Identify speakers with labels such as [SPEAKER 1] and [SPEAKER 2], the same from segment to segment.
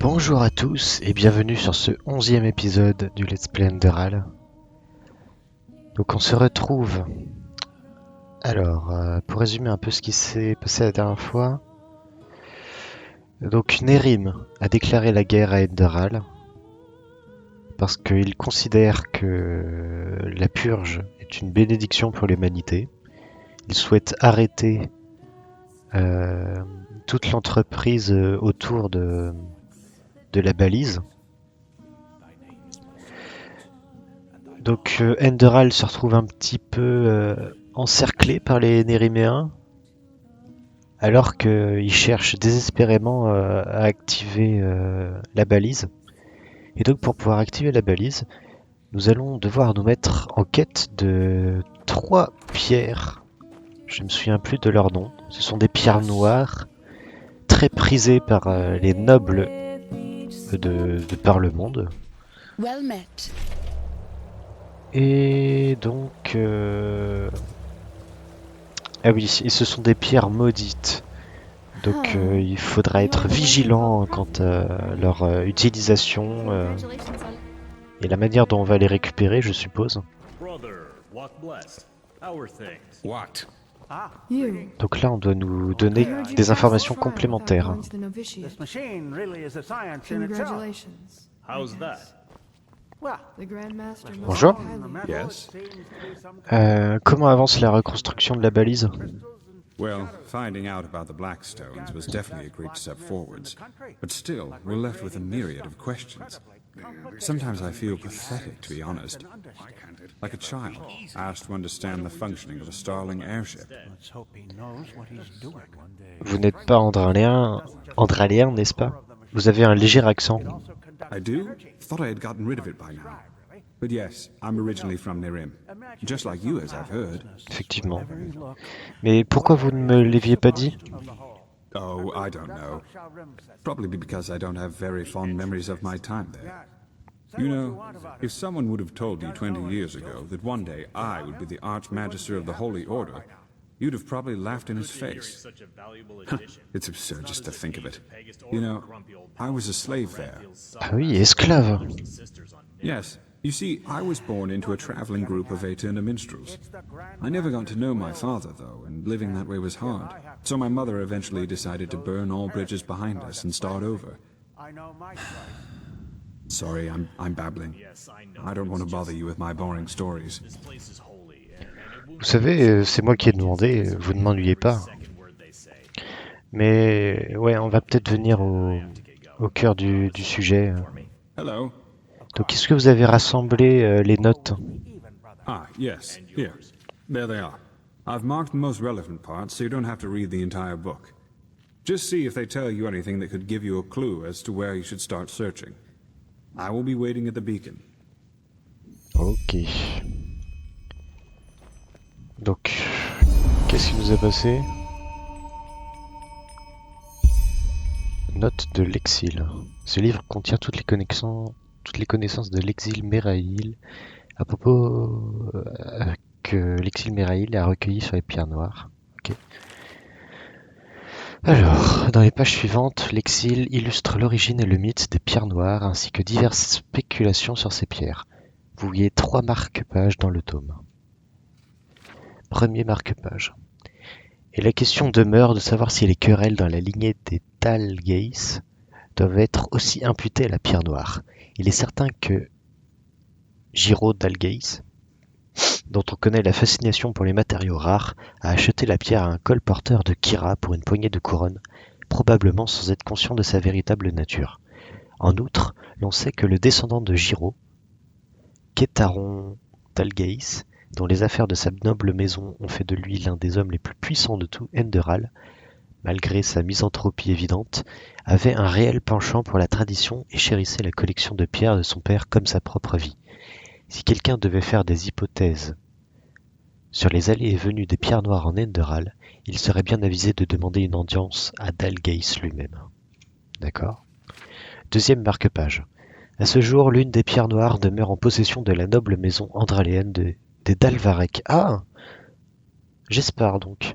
[SPEAKER 1] Bonjour à tous et bienvenue sur ce 11e épisode du Let's Play Enderal. Donc on se retrouve. Alors, pour résumer un peu ce qui s'est passé la dernière fois. Donc Nérim a déclaré la guerre à Enderal parce qu'il considère que la purge est une bénédiction pour l'humanité. Il souhaite arrêter toute l'entreprise autour de la balise. Donc Enderal se retrouve un petit peu encerclé par les Nériméens, alors qu'ils cherchent désespérément à activer la balise. Et donc pour pouvoir activer la balise, nous allons devoir nous mettre en quête de 3 pierres. Je ne me souviens plus de leur nom. Ce sont des pierres noires, très prisées par les nobles de par le monde.
[SPEAKER 2] Well met.
[SPEAKER 1] Et donc... Ah oui, et ce sont des pierres maudites. Donc il faudra être vigilant quant à leur utilisation et la manière dont on va les récupérer, je suppose.
[SPEAKER 3] What?
[SPEAKER 2] You.
[SPEAKER 1] Donc là, on doit nous donner des informations complémentaires.
[SPEAKER 4] This machine really is a science in itself.
[SPEAKER 2] Congratulations.
[SPEAKER 5] How's that?
[SPEAKER 4] Well,
[SPEAKER 2] The Grandmaster must
[SPEAKER 1] Bonjour.
[SPEAKER 2] be
[SPEAKER 4] the
[SPEAKER 2] highly
[SPEAKER 4] metal
[SPEAKER 3] Yes?
[SPEAKER 4] seems to be some
[SPEAKER 1] Comment avance la reconstruction de la balise?
[SPEAKER 3] Well, finding out about the Blackstones was definitely a great step forwards. But still, we're left with a myriad of questions. Sometimes I feel pathetic, to be honest. Like a child, asked to understand the functioning of a Starling airship.
[SPEAKER 4] Let's hope he knows what he's doing one day.
[SPEAKER 1] Vous n'êtes pas andralien, n'est-ce pas? Vous avez un léger accent.
[SPEAKER 3] I do? Thought I had gotten rid of it by now. But yes, I'm originally from Nerim. Just like you, as I've heard.
[SPEAKER 1] Effectivement. Mais pourquoi vous ne me l'aviez pas dit?
[SPEAKER 3] Oh, I don't know. Probably because I don't have very fond memories of my time there. You know, if someone would have told you 20 years ago that one day I would be the Archmagister of the Holy Order, you'd have probably laughed in his face. It's absurd just to think of it. You know, I was a slave there.
[SPEAKER 1] Ah oui, esclave.
[SPEAKER 3] Yes, you see, I was born into a traveling group of Aeterna minstrels. I never got to know my father, though, and living that way was hard. So my mother eventually decided to burn all bridges behind us and start over.
[SPEAKER 4] I know my
[SPEAKER 3] Sorry, I'm babbling. I don't want to bother you with my boring stories.
[SPEAKER 1] Vous savez, c'est moi qui ai demandé, vous ne m'ennuyez pas. Mais ouais, on va peut-être venir au cœur du sujet.
[SPEAKER 3] Hello.
[SPEAKER 1] Donc est-ce que vous avez rassemblé les notes?
[SPEAKER 3] Ah, yes, here. There they are. I've marked the most relevant parts so you don't have to read the entire book. Just see if they tell you anything that could give you a clue as to where you should start searching. I will be waiting at the beacon.
[SPEAKER 1] Ok. Donc, qu'est-ce qui nous a passé? Note de l'exil. Ce livre contient toutes les connaissances de l'exil Méraïl à propos que l'exil Méraïl a recueilli sur les pierres noires. Ok. Alors, dans les pages suivantes, l'exil illustre l'origine et le mythe des pierres noires ainsi que diverses spéculations sur ces pierres. Vous voyez 3 marque-pages dans le tome. Premier marque-page. Et la question demeure de savoir si les querelles dans la lignée des Dalgeis doivent être aussi imputées à la pierre noire. Il est certain que Giraud Dalgeis, dont on connaît la fascination pour les matériaux rares, a acheté la pierre à un colporteur de Kira pour une poignée de couronnes, probablement sans être conscient de sa véritable nature. En outre, l'on sait que le descendant de Giraud, Kétaron Dalgeis, dont les affaires de sa noble maison ont fait de lui l'un des hommes les plus puissants de tout Enderal, malgré sa misanthropie évidente, avait un réel penchant pour la tradition et chérissait la collection de pierres de son père comme sa propre vie. Si quelqu'un devait faire des hypothèses sur les allées et venues des pierres noires en Enderal, il serait bien avisé de demander une audience à Dalgeis lui-même. D'accord. Deuxième marque-page. À ce jour, l'une des pierres noires demeure en possession de la noble maison andraléenne des Dalvarec. Ah, J'espère donc.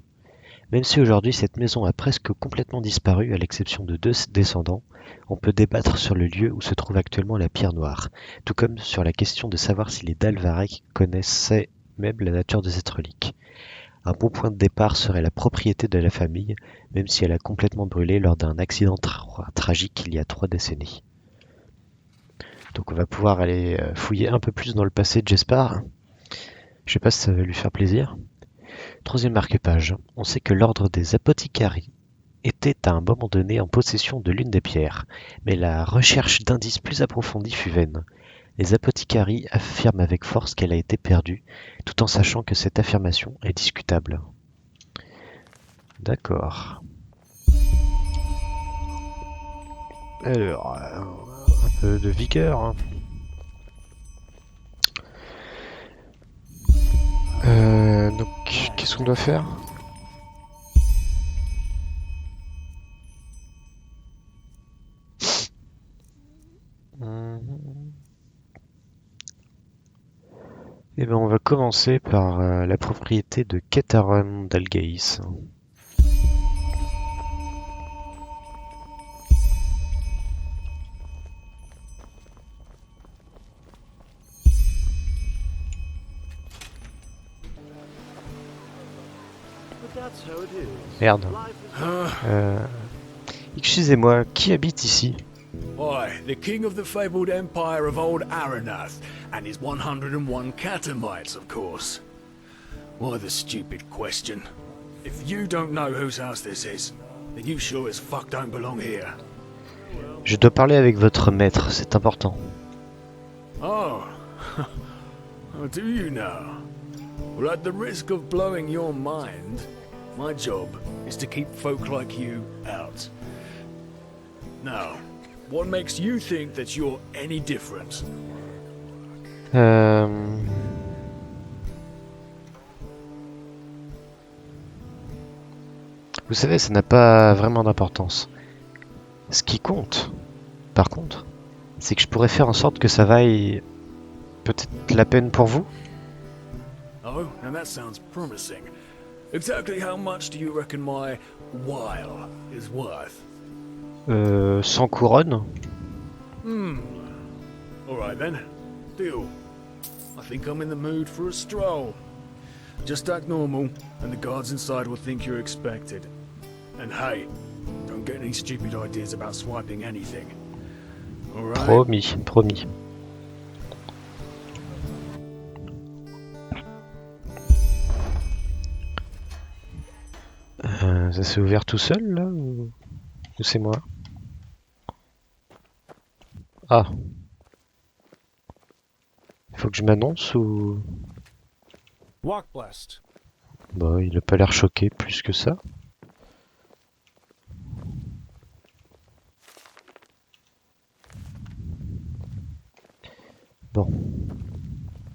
[SPEAKER 1] Même si aujourd'hui cette maison a presque complètement disparu, à l'exception de 2 descendants, on peut débattre sur le lieu où se trouve actuellement la pierre noire, tout comme sur la question de savoir si les Dalvarek connaissaient même la nature de cette relique. Un bon point de départ serait la propriété de la famille, même si elle a complètement brûlé lors d'un accident tragique il y a 3 décennies. Donc on va pouvoir aller fouiller un peu plus dans le passé de Jespar. Je sais pas si ça va lui faire plaisir. Troisième marque-page. On sait que l'ordre des apothicaries était à un moment donné en possession de l'une des pierres, mais la recherche d'indices plus approfondis fut vaine. Les apothicaries affirment avec force qu'elle a été perdue, tout en sachant que cette affirmation est discutable. D'accord. Alors, un peu de vigueur. Hein. Donc, qu'est-ce qu'on doit faire? Eh ben, on va commencer par la propriété de Ketaron Dalgaïs. Merde. Excusez-moi, qui habite ici?
[SPEAKER 5] Why, the king of the fabled empire of old Aranath, and his 101 catamites, of course. Why the stupid question? If you don't know whose house this is, then you sure as fuck don't belong here.
[SPEAKER 1] Je dois parler avec votre maître, c'est important.
[SPEAKER 5] Oh, oh, do you now? Well, at the risk of blowing your mind, my job is to keep folk like you out. Now, what makes you think that you're any different?
[SPEAKER 1] Vous savez, ça n'a pas vraiment d'importance. Ce qui compte, par contre, c'est que je pourrais faire en sorte que ça vaille peut-être la peine pour vous.
[SPEAKER 5] Oh, and that sounds promising. Exactly how much do you reckon my while is worth?
[SPEAKER 1] 100 couronnes.
[SPEAKER 5] Alright then. Deal. I think I'm in the mood for a stroll. Just act normal, and the guards inside will think you're expected. And hey, don't get any stupid ideas about swiping anything. Alright?
[SPEAKER 1] Promis, promis. Ça s'est ouvert tout seul là ou c'est moi? Ah. Il faut que je m'annonce ou...
[SPEAKER 6] Walk blessed.
[SPEAKER 1] Bah, il a pas l'air choqué plus que ça. Bon.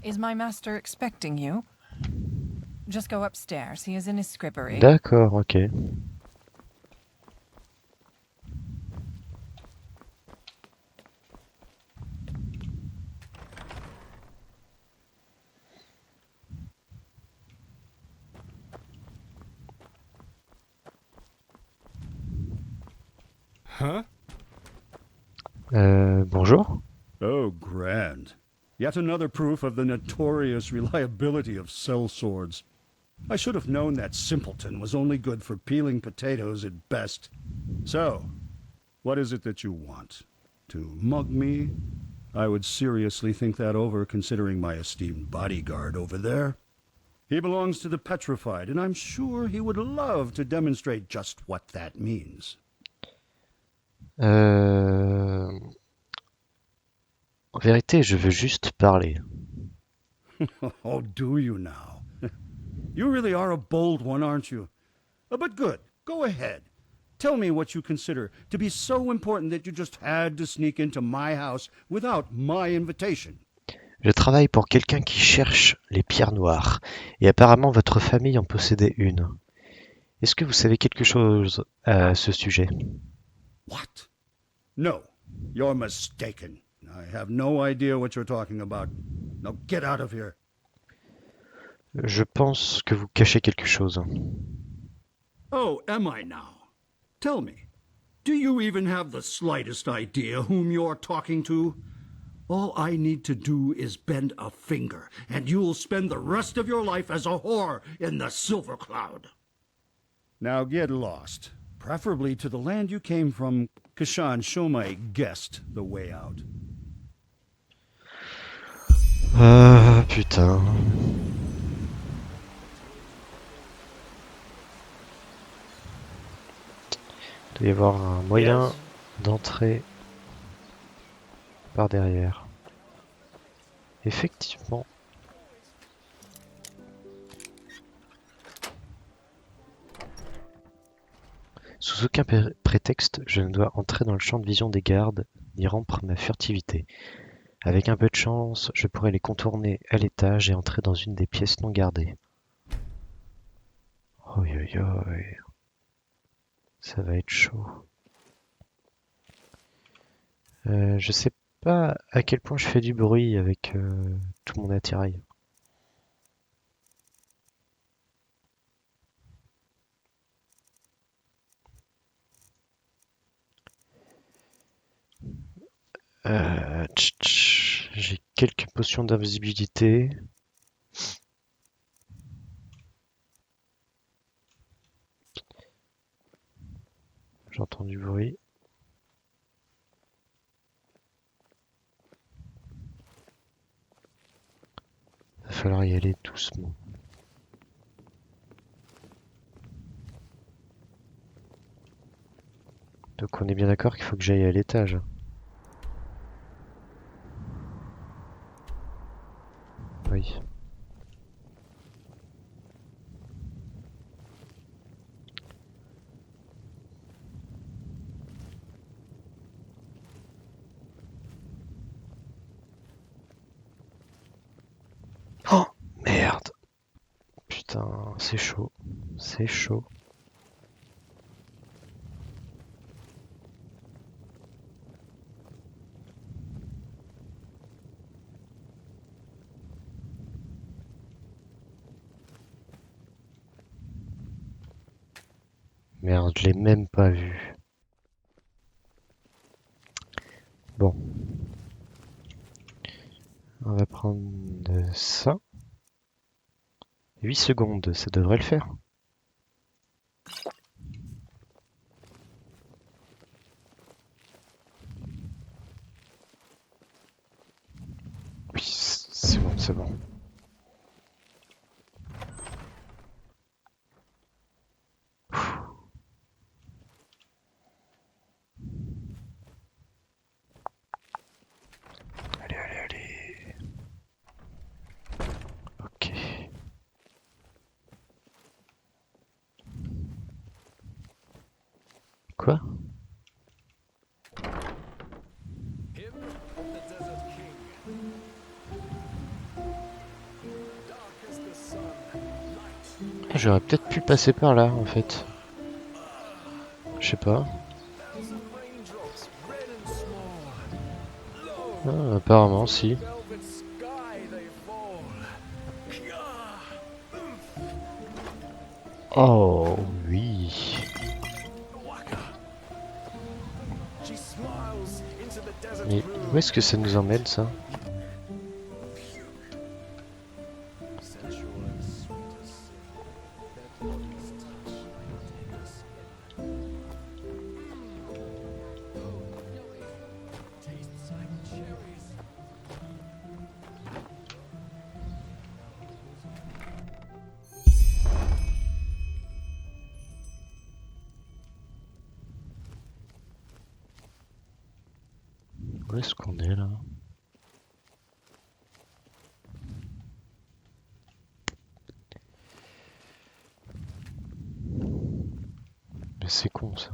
[SPEAKER 7] Is my master expecting you? Just go upstairs. He is in his scribbery.
[SPEAKER 1] D'accord, ok.
[SPEAKER 6] Huh?
[SPEAKER 1] Bonjour.
[SPEAKER 8] Oh, grand. Yet another proof of the notorious reliability of sellswords. I should have known that simpleton was only good for peeling potatoes at best. So, what is it that you want? To mug me? I would seriously think that over, considering my esteemed bodyguard over there. He belongs to the petrified, and I'm sure he would love to demonstrate just what that means.
[SPEAKER 1] En vérité, je veux juste parler.
[SPEAKER 8] Oh, do you now? You really are a bold one, aren't you? But good. Go ahead. Tell me what you consider to be so important that you just had to sneak into my house without my invitation.
[SPEAKER 1] Je travaille pour quelqu'un qui cherche les pierres noires, et apparemment votre famille en possédait une. Est-ce que vous savez quelque chose à ce sujet?
[SPEAKER 8] What? No, you're mistaken. I have no idea what you're talking about. Now get out of here.
[SPEAKER 1] Je pense que vous cachez quelque chose.
[SPEAKER 8] Oh, am I now? Tell me, do you even have the slightest idea whom you're talking to? All I need to do is bend a finger, and you'll spend the rest of your life as a whore in the Silver Cloud. Now get lost, preferably to the land you came from. Kashan Shomai guessed the way out.
[SPEAKER 1] Putain. Il doit y avoir un moyen d'entrer par derrière. Effectivement. Sous aucun prétexte, je ne dois entrer dans le champ de vision des gardes, ni rompre ma furtivité. Avec un peu de chance, je pourrais les contourner à l'étage et entrer dans une des pièces non gardées. Oi oi oi. Ça va être chaud. Je sais pas à quel point je fais du bruit avec tout mon attirail. J'ai quelques potions d'invisibilité. J'entends du bruit. Il va falloir y aller doucement. Donc on est bien d'accord qu'il faut que j'aille à l'étage. Oui. Oh merde. Putain, c'est chaud. C'est chaud. Merde, je l'ai même pas vu. Bon. On va prendre ça. 8 secondes, ça devrait le faire. Oui, c'est bon, c'est bon. Allez, allez, allez. Ok. Quoi? J'aurais peut-être pu passer par là en fait. Je sais pas. Ah, apparemment si. Oh oui. Mais où est-ce que ça nous emmène ça? Où est-ce qu'on est là? Mais c'est con ça.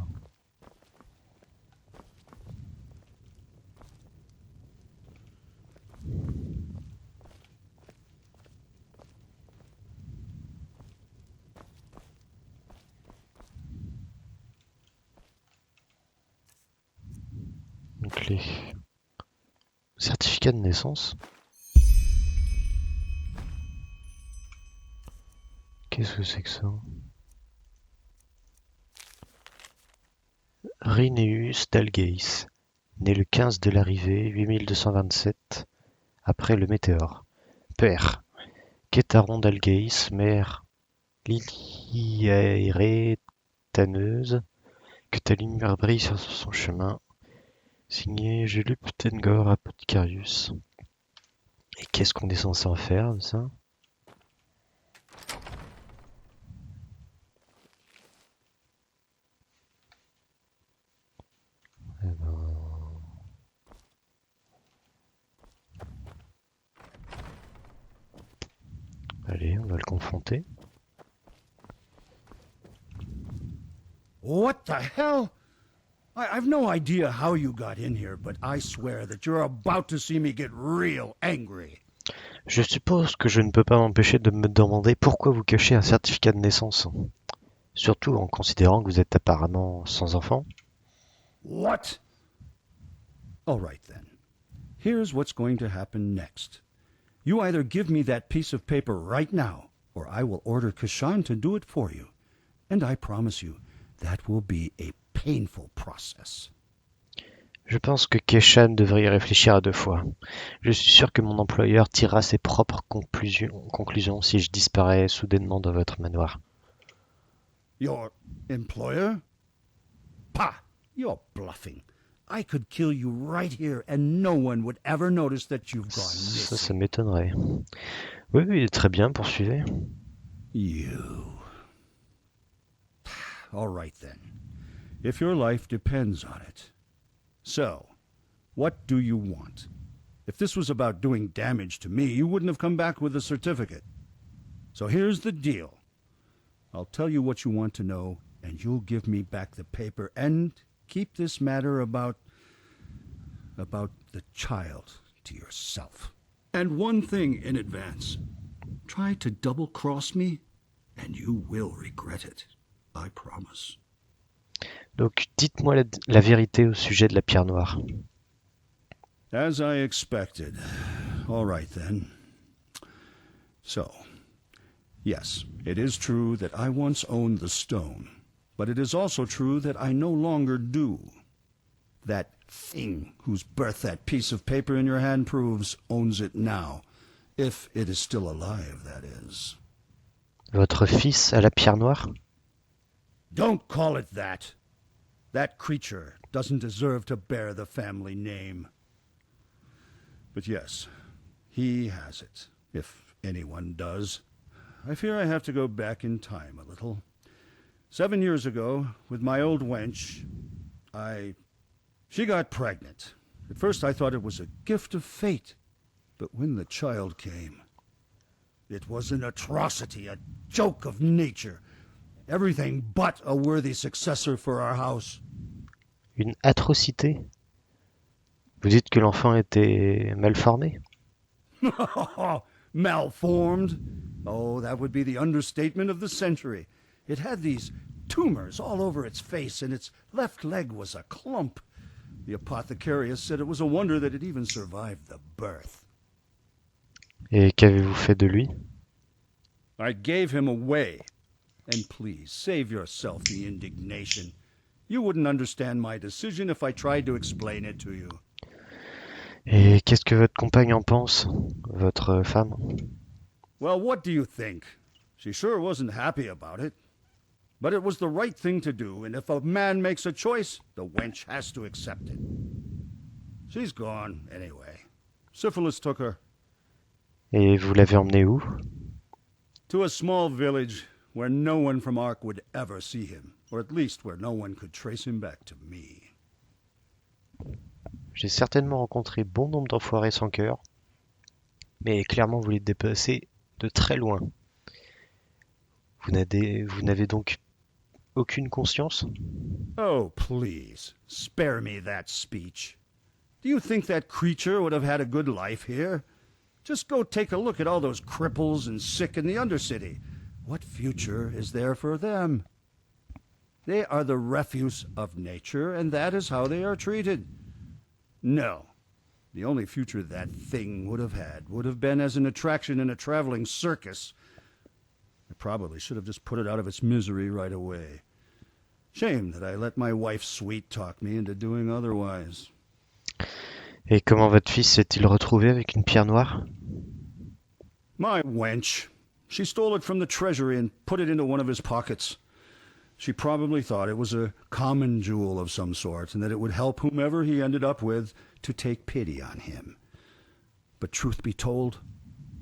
[SPEAKER 1] Une clé. Certificat de naissance. Qu'est-ce que c'est que ça? Rhineus Dalgais, né le 15 de l'arrivée 8227 après le météore. Père, Kétaron Dalgais, mère Liliaere tanneuse, que ta lumière brille sur son chemin. Signé Gelup Tengor Apothicarius. Et qu'est-ce qu'on est censé en faire de ça? Eh ben... Allez, on va le confronter.
[SPEAKER 8] What the hell? I've no idea how you got in here, but I swear that you're about to see me get real angry.
[SPEAKER 1] Je suppose que je ne peux pas m'empêcher de me demander pourquoi vous cachez un certificat de naissance. Surtout en considérant que vous êtes apparemment sans enfant.
[SPEAKER 8] What? All right then. Here's what's going to happen next. You either give me that piece of paper right now, or I will order Kashan to do it for you. And I promise you, that will be a painful process.
[SPEAKER 1] Je pense que Keshan devrait y réfléchir à 2 fois. Je suis sûr que mon employeur tirera ses propres conclusions si je disparais soudainement dans votre manoir.
[SPEAKER 8] Your employer? Pah! You're bluffing. I could kill you right here and no one would ever notice that you've gone missing.
[SPEAKER 1] Ça m'étonnerait. Oui, très bien, poursuivez.
[SPEAKER 8] You. All right then. If your life depends on it. So, what do you want? If this was about doing damage to me, you wouldn't have come back with a certificate. So here's the deal. I'll tell you what you want to know, and you'll give me back the paper and keep this matter about the child to yourself. And one thing in advance. Try to double-cross me, and you will regret it. I promise.
[SPEAKER 1] Donc, dites-moi la vérité au sujet de la pierre noire.
[SPEAKER 8] As I expected. All right, then. So, yes, it is true that I once owned the stone, but it is also true that I no longer do. That thing whose birth that piece of paper in your hand proves owns it now, if it is still alive, that is.
[SPEAKER 1] Votre fils a la pierre noire?
[SPEAKER 8] Don't call it that. That creature doesn't deserve to bear the family name. But yes, he has it, if anyone does. I fear I have to go back in time a little. 7 years ago, with my old wench, she got pregnant. At first I thought it was a gift of fate, but when the child came, it was an atrocity, a joke of nature. Everything but a worthy successor for our house.
[SPEAKER 1] Une atrocité? Vous dites que l'enfant était mal formé?
[SPEAKER 8] Malformed? Oh, that would be the understatement of the century. It had these tumors all over its face, and its left leg was a clump. The apothecarius said it was a wonder that it even survived the birth.
[SPEAKER 1] Et qu'avez-vous fait de lui?
[SPEAKER 8] I gave him away. And please, save yourself the indignation. You wouldn't understand my decision if I tried to explain it to you.
[SPEAKER 1] Et qu'est-ce que votre compagne en pense? Votre femme?
[SPEAKER 8] Well, what do you think? She sure wasn't happy about it. But it was the right thing to do, and if a man makes a choice, the wench has to accept it. She's gone, anyway. Syphilis took her.
[SPEAKER 1] Et vous l'avez emmené où?
[SPEAKER 8] To a small village where no one from Ark would ever see him, or at least where no one could trace him back to me.
[SPEAKER 1] J'ai certainement rencontré bon nombre d'enfoirés sans cœur, mais clairement vous les dépassez de très loin. Vous n'avez donc aucune conscience?
[SPEAKER 8] Oh, please, spare me that speech. Do you think that creature would have had a good life here? Just go take a look at all those cripples and sick in the Undercity. What future is there for them? They are the refuse of nature, and that is how they are treated. No. The only future that thing would have been as an attraction in a traveling circus. I probably should have just put it out of its misery right away. Shame that I let my wife sweet talk me into doing otherwise.
[SPEAKER 1] Et comment votre fils s'est-il retrouvé avec une pierre noire?
[SPEAKER 8] My wench. She stole it from the treasury and put it into one of his pockets. She probably thought it was a common jewel of some sort and that it would help whomever he ended up with to take pity on him. But truth be told,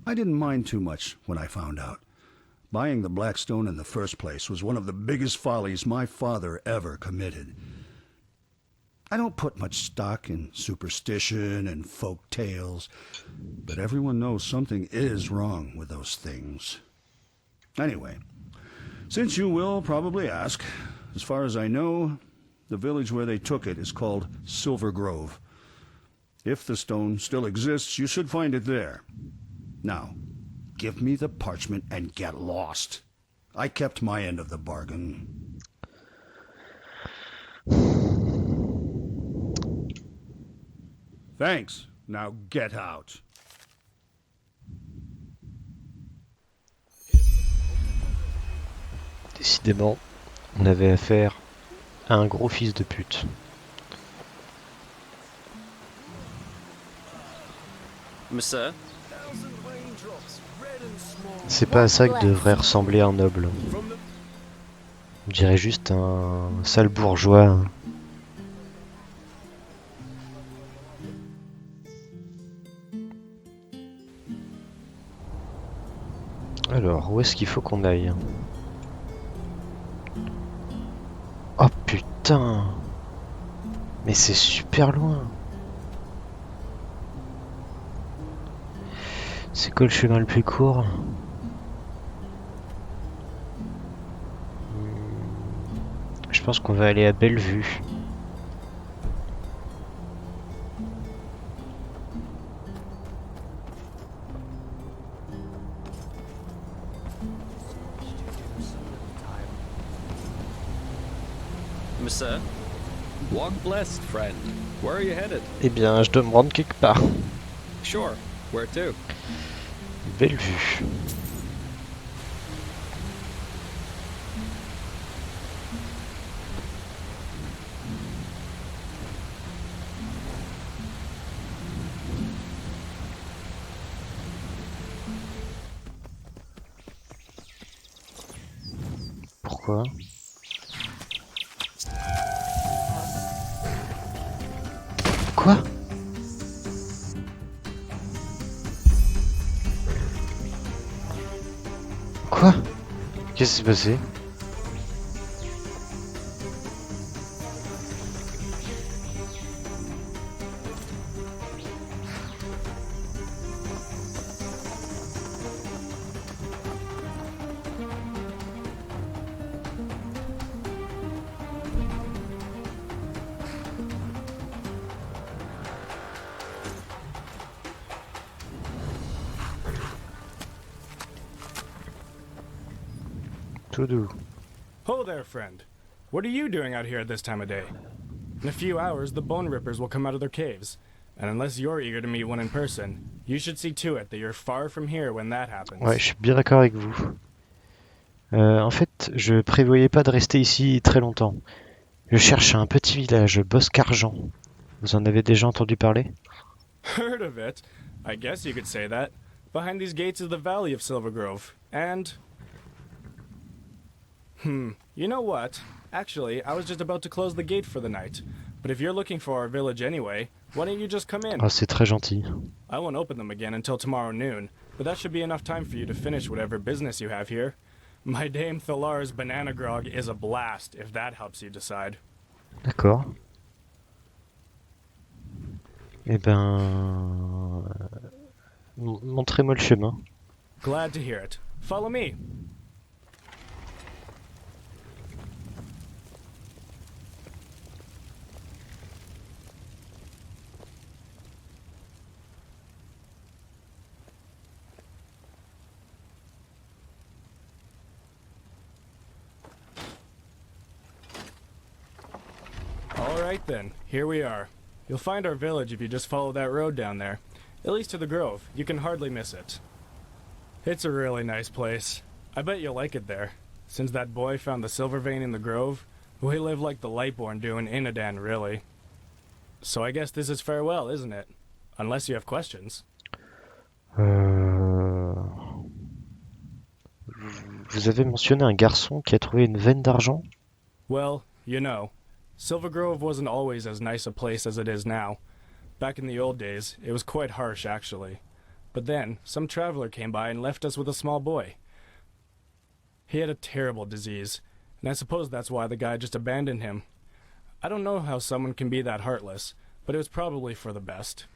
[SPEAKER 8] I didn't mind too much when I found out. Buying the Blackstone in the first place was one of the biggest follies my father ever committed. I don't put much stock in superstition and folk tales, but everyone knows something is wrong with those things. Anyway, since you will probably ask, as far as I know, the village where they took it is called Silver Grove. If the stone still exists, you should find it there. Now, give me the parchment and get lost. I kept my end of the bargain. Thanks. Now get out.
[SPEAKER 1] Décidément, on avait affaire à un gros fils de pute.
[SPEAKER 9] Monsieur?
[SPEAKER 1] C'est pas à ça que devrait ressembler un noble. On dirait juste un sale bourgeois. Alors, où est-ce qu'il faut qu'on aille? Oh putain! Mais c'est super loin! C'est quoi le chemin le plus court? Je pense qu'on va aller à Bellevue.
[SPEAKER 9] Monsieur? Walk blessed, friend. Where are you headed?
[SPEAKER 1] Eh bien, je dois me rendre quelque part.
[SPEAKER 9] Sure. Where to?
[SPEAKER 1] Bellevue. Pourquoi? Quoi? Quoi? Qu'est-ce qui s'est passé? Tout doux.
[SPEAKER 6] Ho there, friend. What are you doing out here at this time of day? In a few hours, the Bone Rippers will come out of their caves. And unless you're eager to meet one in person, you should see to it that you're far from here when that happens.
[SPEAKER 1] Ouais, je suis bien d'accord avec vous. En fait, je prévoyais pas de rester ici très longtemps. Je cherche un petit village, Bosque Argent. Vous en avez déjà entendu parler?
[SPEAKER 6] Heard of it? I guess you could say that. Behind these gates is the Valley of Silver Grove. And... You know what? Actually, I was just about to close the gate for the night. But if you're looking for our village anyway, why don't you just come in?
[SPEAKER 1] Oh, c'est très gentil.
[SPEAKER 6] I won't open them again until tomorrow noon, but that should be enough time for you to finish whatever business you have here. My Dame Thalar's banana grog is a blast, if that helps you decide.
[SPEAKER 1] D'accord. Eh ben... montrez-moi le chemin.
[SPEAKER 6] Glad to hear it. Follow me. Alright then, here we are. You'll find our village if you just follow that road down there. At least to the grove, you can hardly miss it. It's a really nice place. I bet you'll like it there. Since that boy found the silver vein in the grove, We live like the Lightborn do in Inadan, really. So I guess this is farewell, isn't it? Unless you have questions.
[SPEAKER 1] Vous avez mentionné un garçon qui a trouvé une veine d'argent?
[SPEAKER 6] Well, you know, Silver Grove wasn't always as nice a place as it is now. Back in the old days, it was quite harsh, actually. But then, some traveler came by and left us with a small boy. He had a terrible disease, and I suppose that's why the guy just abandoned him. I don't know how someone can be that heartless, but it was probably for the best.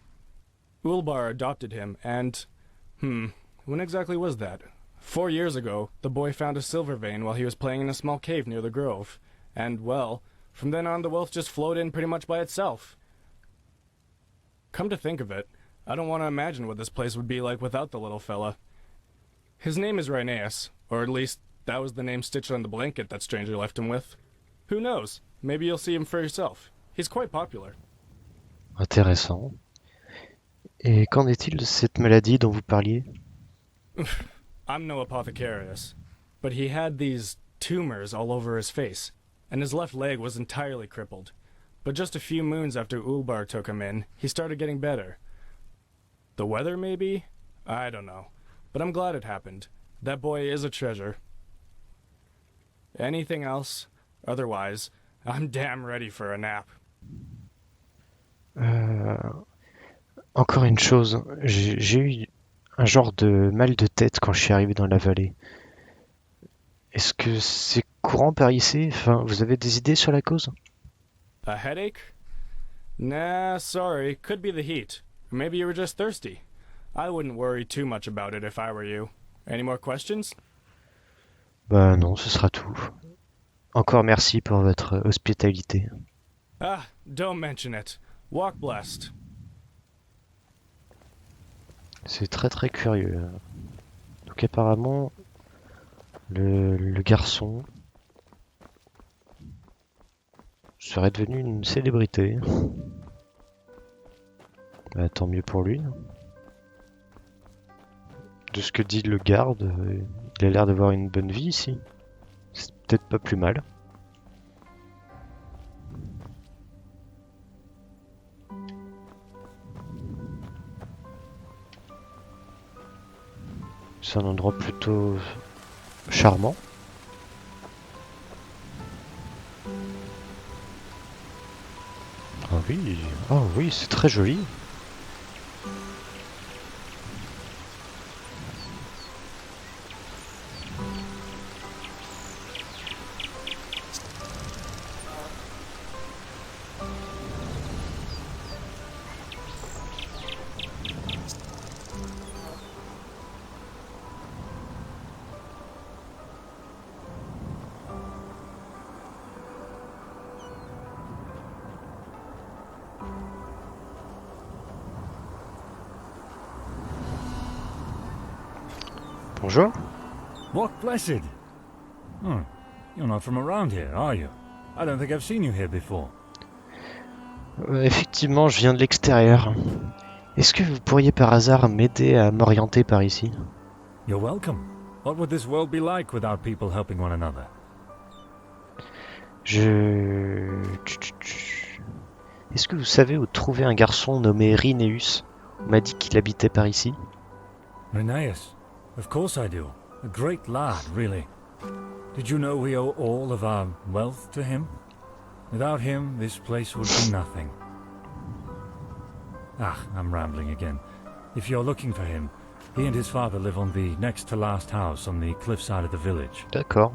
[SPEAKER 6] Ulbar adopted him, and... when exactly was that? 4 years ago, the boy found a silver vein while he was playing in a small cave near the grove. And, well, from then on the wealth just flowed in pretty much by itself. Come to think of it, I don't want to imagine what this place would be like without the little fella. His name is Rhinaeus, or at least that was the name stitched on the blanket that stranger left him with. Who knows? Maybe you'll see him for yourself. He's quite popular.
[SPEAKER 1] Intéressant. Et qu'en est-il de cette maladie dont vous parliez?
[SPEAKER 6] I'm no apothecarius, but he had these tumors all over his face, and his left leg was entirely crippled. But just a few moons after Ulbar took him in, he started getting better. The weather, maybe? I don't know. But I'm glad it happened. That boy is a treasure. Anything else? Otherwise, I'm damn ready for a nap.
[SPEAKER 1] Encore une chose, j'ai eu un genre de mal de tête quand je suis arrivé dans la vallée. Est-ce que c'est courant par ici? Enfin, vous avez des idées sur la cause?
[SPEAKER 6] A headache? Nah, sorry. Could be the heat. Or maybe you were just thirsty. I wouldn't worry too much about it if I were you. Any more questions?
[SPEAKER 1] Bah non, ce sera tout. Encore merci pour votre hospitalité.
[SPEAKER 6] Ah, don't mention it. Walk blessed.
[SPEAKER 1] C'est très très curieux. Donc apparemment, le garçon serait devenu une célébrité. Bah, tant mieux pour lui. De ce que dit le garde, il a l'air d'avoir une bonne vie ici. C'est peut-être pas plus mal. C'est un endroit plutôt charmant. Ah oui, c'est très joli. Bonjour.
[SPEAKER 10] What blessed? Hmm. You're not from around here, are you? I don't think I've seen you here before.
[SPEAKER 1] Effectivement, je viens de l'extérieur. Est-ce que vous pourriez par hasard m'aider à m'orienter par ici?
[SPEAKER 10] You're welcome. What would this world be like without people helping one another?
[SPEAKER 1] Est-ce que vous savez où trouver un garçon nommé Rhinaeus? On m'a dit qu'il habitait par ici.
[SPEAKER 10] Rhinaeus? Of course I do. A great lad, really. Did you know we owe all of our wealth to him? Without him, this place would be nothing. Ah, I'm rambling again. If you're looking for him, he and his father live on the next to last house on the cliffside of the village.
[SPEAKER 1] D'accord.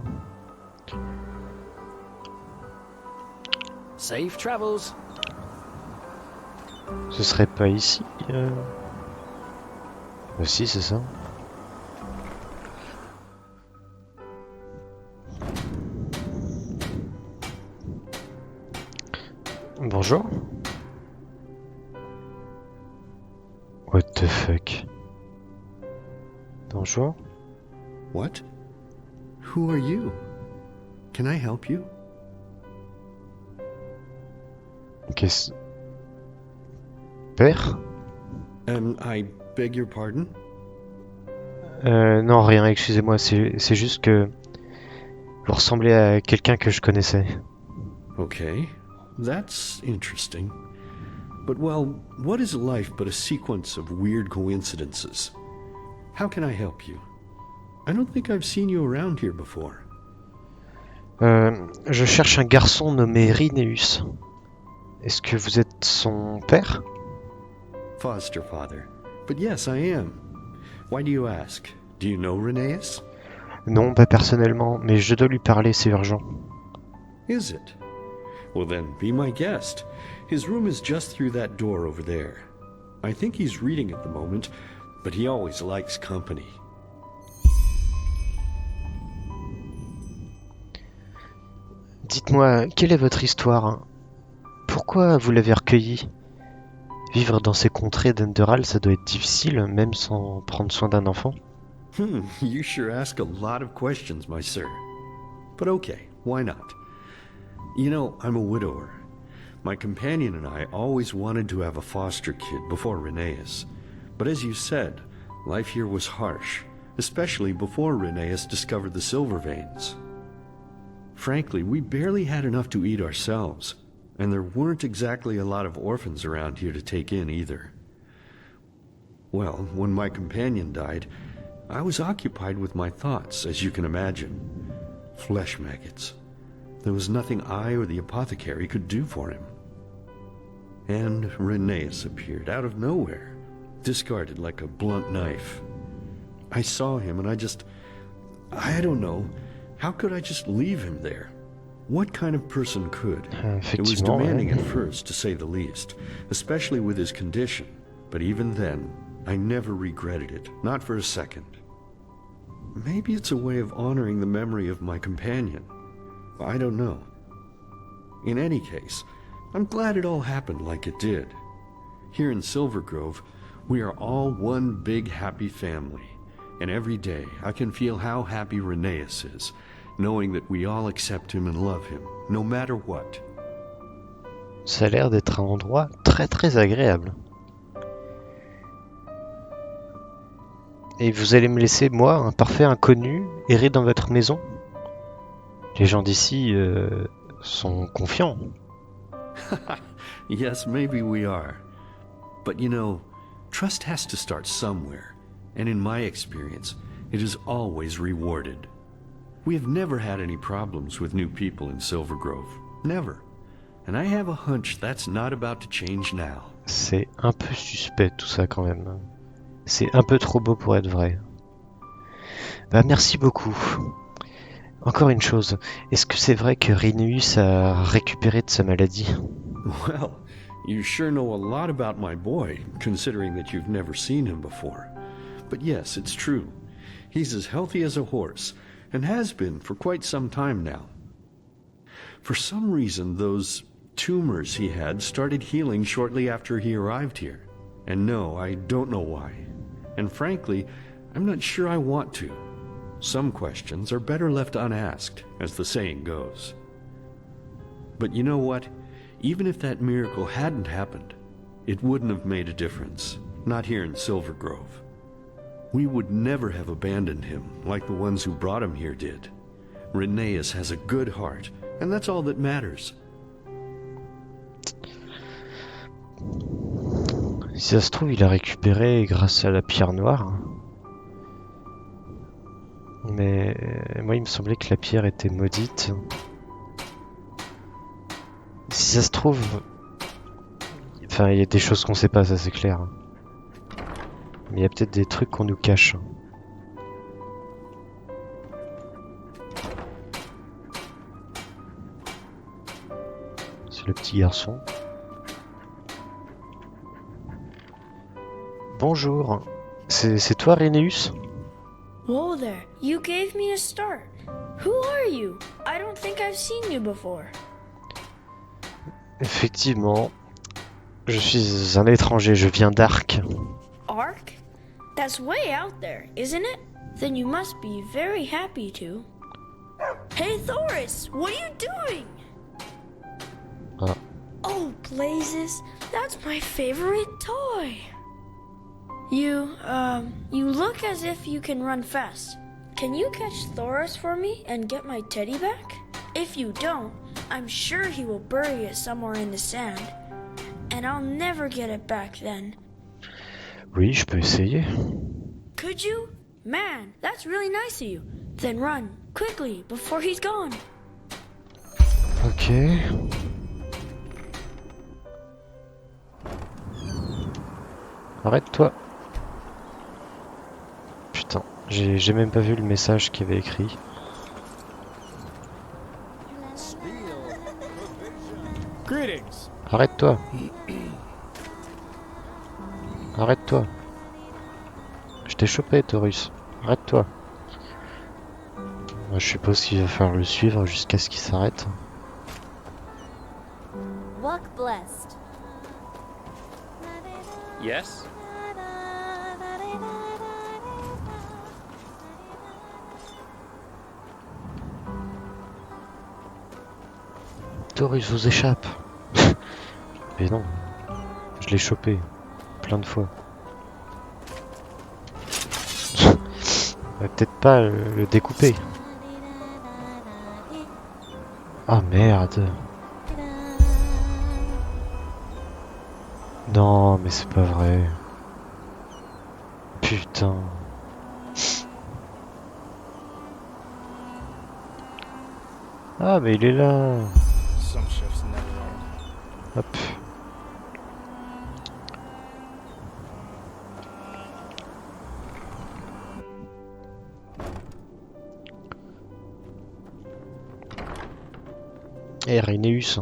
[SPEAKER 9] Safe travels.
[SPEAKER 1] Ce serait pas ici Si, c'est ça. Bonjour. What the fuck? Bonjour.
[SPEAKER 11] What? Who are you? Can I help you?
[SPEAKER 1] Qu'est-ce... Père?
[SPEAKER 11] I beg your pardon?
[SPEAKER 1] Non, rien, excusez-moi, c'est juste que vous ressemblez à quelqu'un que je connaissais.
[SPEAKER 11] Okay, that's interesting. But, well, what is life but a sequence of weird coincidences? How can I help you? I don't think I've seen you around here before.
[SPEAKER 1] Je cherche un garçon nommé Rineus. Est-ce que vous êtes son père?
[SPEAKER 11] Foster father. But yes, I am. Why do you ask? Do you know Rheneas?
[SPEAKER 1] Non, pas personnellement, mais je dois lui parler, c'est urgent.
[SPEAKER 11] Is it? Well then, be my guest. His room is just through that door over there. I think he's reading at the moment, but he always likes company.
[SPEAKER 1] Dites-moi, quelle est votre histoire? Pourquoi vous l'avez recueilli? Vivre dans ces contrées d'Underal, ça doit être difficile, même sans prendre soin d'un enfant.
[SPEAKER 11] You sure ask a lot of questions, my sir. But okay, why not? You know, I'm a widower. My companion and I always wanted to have a foster kid before Rheneas. But as you said, life here was harsh, especially before Rheneas discovered the silver veins. Frankly, we barely had enough to eat ourselves, and there weren't exactly a lot of orphans around here to take in either. Well, when my companion died, I was occupied with my thoughts, as you can imagine. Flesh maggots. There was nothing I or the apothecary could do for him. And Rheneas appeared out of nowhere, discarded like a blunt knife. I saw him and I don't know, how could I just leave him there? What kind of person could? It was demanding at first, to say the least, especially with his condition. But even then, I never regretted it, not for a second. Maybe it's a way of honoring the memory of my companion. I don't know. In any case, I'm glad it all happened like it did. Here in Silver Grove, we are all one big happy family. And every day I can feel how happy Rheneas is, knowing that we all accept him and love him, no matter what.
[SPEAKER 1] Ça a l'air d'être un endroit très très agréable. Et vous allez me laisser, moi, un parfait inconnu, errer dans votre maison? Les gens d'ici sont confiants.
[SPEAKER 11] Yes, maybe we are. But you know, trust has to start somewhere. And in my experience, it is always rewarded. We have never had any problems with new people in Silver Grove. Never. And I have a hunch that's not about to change now.
[SPEAKER 1] C'est un peu suspect tout ça quand même. C'est un peu trop beau pour être vrai. Bah merci beaucoup. Encore une chose, est-ce que c'est vrai que Rineus a récupéré de sa maladie?
[SPEAKER 11] Well, you sure know a lot about my boy, considering that you've never seen him before. But yes, it's true. He's as healthy as a horse, and has been for quite some time now. For some reason, those tumors he had started healing shortly after he arrived here. And no, I don't know why. And frankly, I'm not sure I want to. Some questions are better left unasked, as the saying goes. But you know what? Even if that miracle hadn't happened, it wouldn't have made a difference. Not here in Silver Grove. We would never have abandoned him like the ones who brought him here did. Rheneas has a good heart, and that's all that matters.
[SPEAKER 1] Si ça se trouve, il a récupéré grâce à la pierre noire. Mais moi, il me semblait que la pierre était maudite. Si ça se trouve... Enfin, il y a des choses qu'on sait pas, ça c'est clair. Mais il y a peut-être des trucs qu'on nous cache. C'est le petit garçon. Bonjour. C'est toi, Rineus?
[SPEAKER 12] Whoa there, you gave me a start. Who are you? I don't think I've seen you before.
[SPEAKER 1] Effectivement, je suis un étranger, je viens d'Ark.
[SPEAKER 12] Ark? That's way out there, isn't it? Then you must be very happy to. Hey Thoris, what are you doing?
[SPEAKER 1] Ah.
[SPEAKER 12] Oh, blazes, that's my favorite toy. You look as if you can run fast. Can you catch Thoris for me and get my teddy back? If you don't, I'm sure he will bury it somewhere in the sand. And I'll never get it back then.
[SPEAKER 1] Oui, je peux essayer.
[SPEAKER 12] Could you? Man, that's really nice of you. Then run, quickly, before he's gone.
[SPEAKER 1] Ok. Arrête-toi. Putain, j'ai même pas vu le message qu'il y avait écrit.
[SPEAKER 6] Greetings.
[SPEAKER 1] Arrête-toi. Arrête-toi. Je t'ai chopé, Taurus. Arrête-toi. Je suppose qu'il va falloir le suivre jusqu'à ce qu'il s'arrête.
[SPEAKER 13] Walk blessed.
[SPEAKER 9] Yes?
[SPEAKER 1] Taurus vous échappe. Mais non. Je l'ai chopé. Plein de fois. On va peut-être pas le découper. Ah merde. Non, mais c'est pas vrai. Putain. Ah, mais il est là.
[SPEAKER 6] Some shifts never end.
[SPEAKER 1] Hop. Eh, Rhénéus.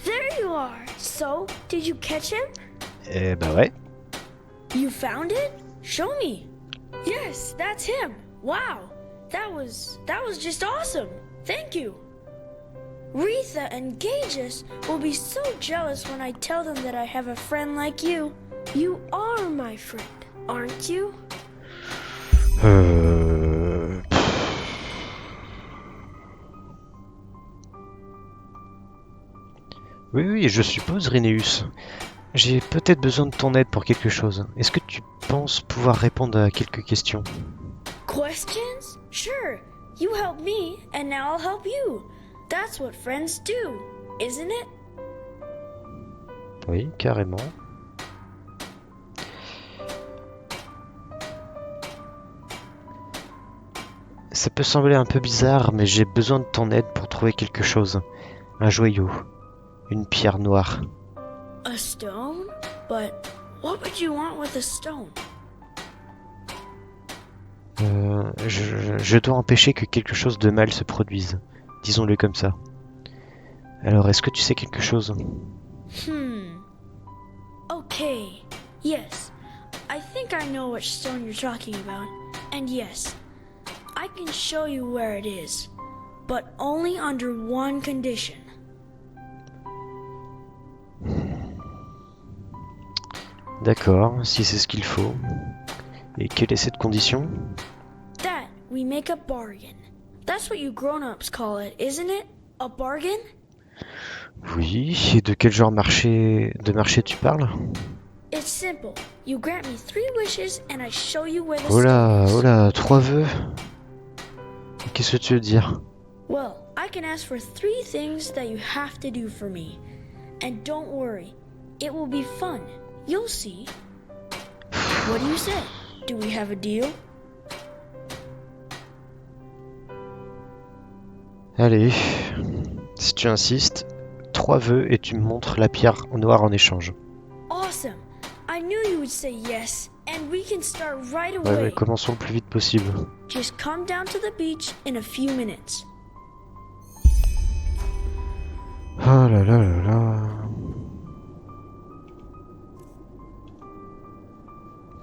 [SPEAKER 12] There you are. So, did you catch him?
[SPEAKER 1] Eh bah ouais.
[SPEAKER 12] You found it? Show me. Yes, that's him. Wow. That was just awesome. Thank you. Retha and Gages will be so jealous when I tell them that I have a friend like you. You are my friend, aren't you?
[SPEAKER 1] Oui, oui, je suppose, Rhénéus. J'ai peut-être besoin de ton aide pour quelque chose. Est-ce que tu penses pouvoir répondre à quelques questions?
[SPEAKER 12] Questions? Sure. You help me, and now I'll help you. That's what friends do, isn't it?
[SPEAKER 1] Oui, carrément. Ça peut sembler un peu bizarre, mais j'ai besoin de ton aide pour trouver quelque chose. Un joyau. Une pierre noire.
[SPEAKER 12] A stone? But what would you want with a stone?
[SPEAKER 1] Je dois empêcher que quelque chose de mal se produise. Disons-le comme ça. Alors, est-ce que tu sais quelque chose?
[SPEAKER 12] Okay. Yes. I think I know which stone you're talking about. And yes, I can show you where it is. But only under one condition.
[SPEAKER 1] D'accord, si c'est ce qu'il faut. Et quelle est cette condition?
[SPEAKER 12] That we make a bargain. That's what you grown-ups call it, isn't it? A bargain?
[SPEAKER 1] Oui, et de quel genre de marché tu parles?
[SPEAKER 12] It's simple. You grant me 3 wishes and I show you where the
[SPEAKER 1] Oh là,
[SPEAKER 12] stone is.
[SPEAKER 1] oh là, 3 vœux. Qu'est-ce que tu veux dire?
[SPEAKER 12] Well, I can ask for 3 things that you have to do for me. And don't worry, it will be fun. You'll see. What do you say? Do we have a deal?
[SPEAKER 1] Allez, si tu insistes, 3 vœux et tu me montres la pierre noire en échange.
[SPEAKER 12] Awesome. I knew you would say yes, and we can start right
[SPEAKER 1] Ouais,
[SPEAKER 12] away.
[SPEAKER 1] mais commençons le plus vite possible.
[SPEAKER 12] Just come down to the beach in a few minutes.
[SPEAKER 1] Oh là là là là.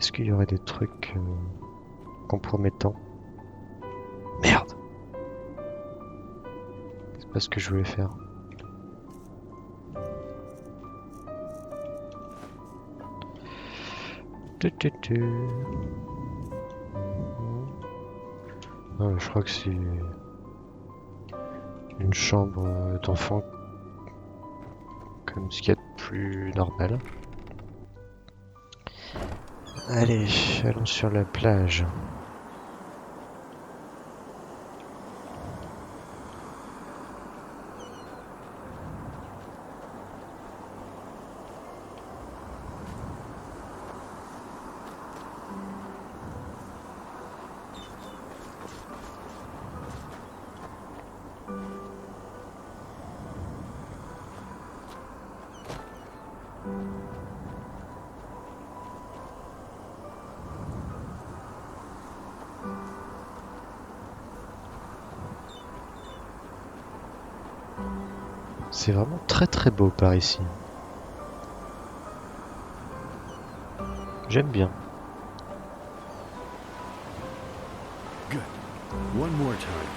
[SPEAKER 1] Est-ce qu'il y aurait des trucs compromettants? Merde! C'est pas ce que je voulais faire. Ah, je crois que c'est une chambre d'enfant comme ce qu'il y a de plus normal. Allez, allons sur la plage. C'est vraiment très très beau par ici. J'aime bien.
[SPEAKER 11] Good. One more time.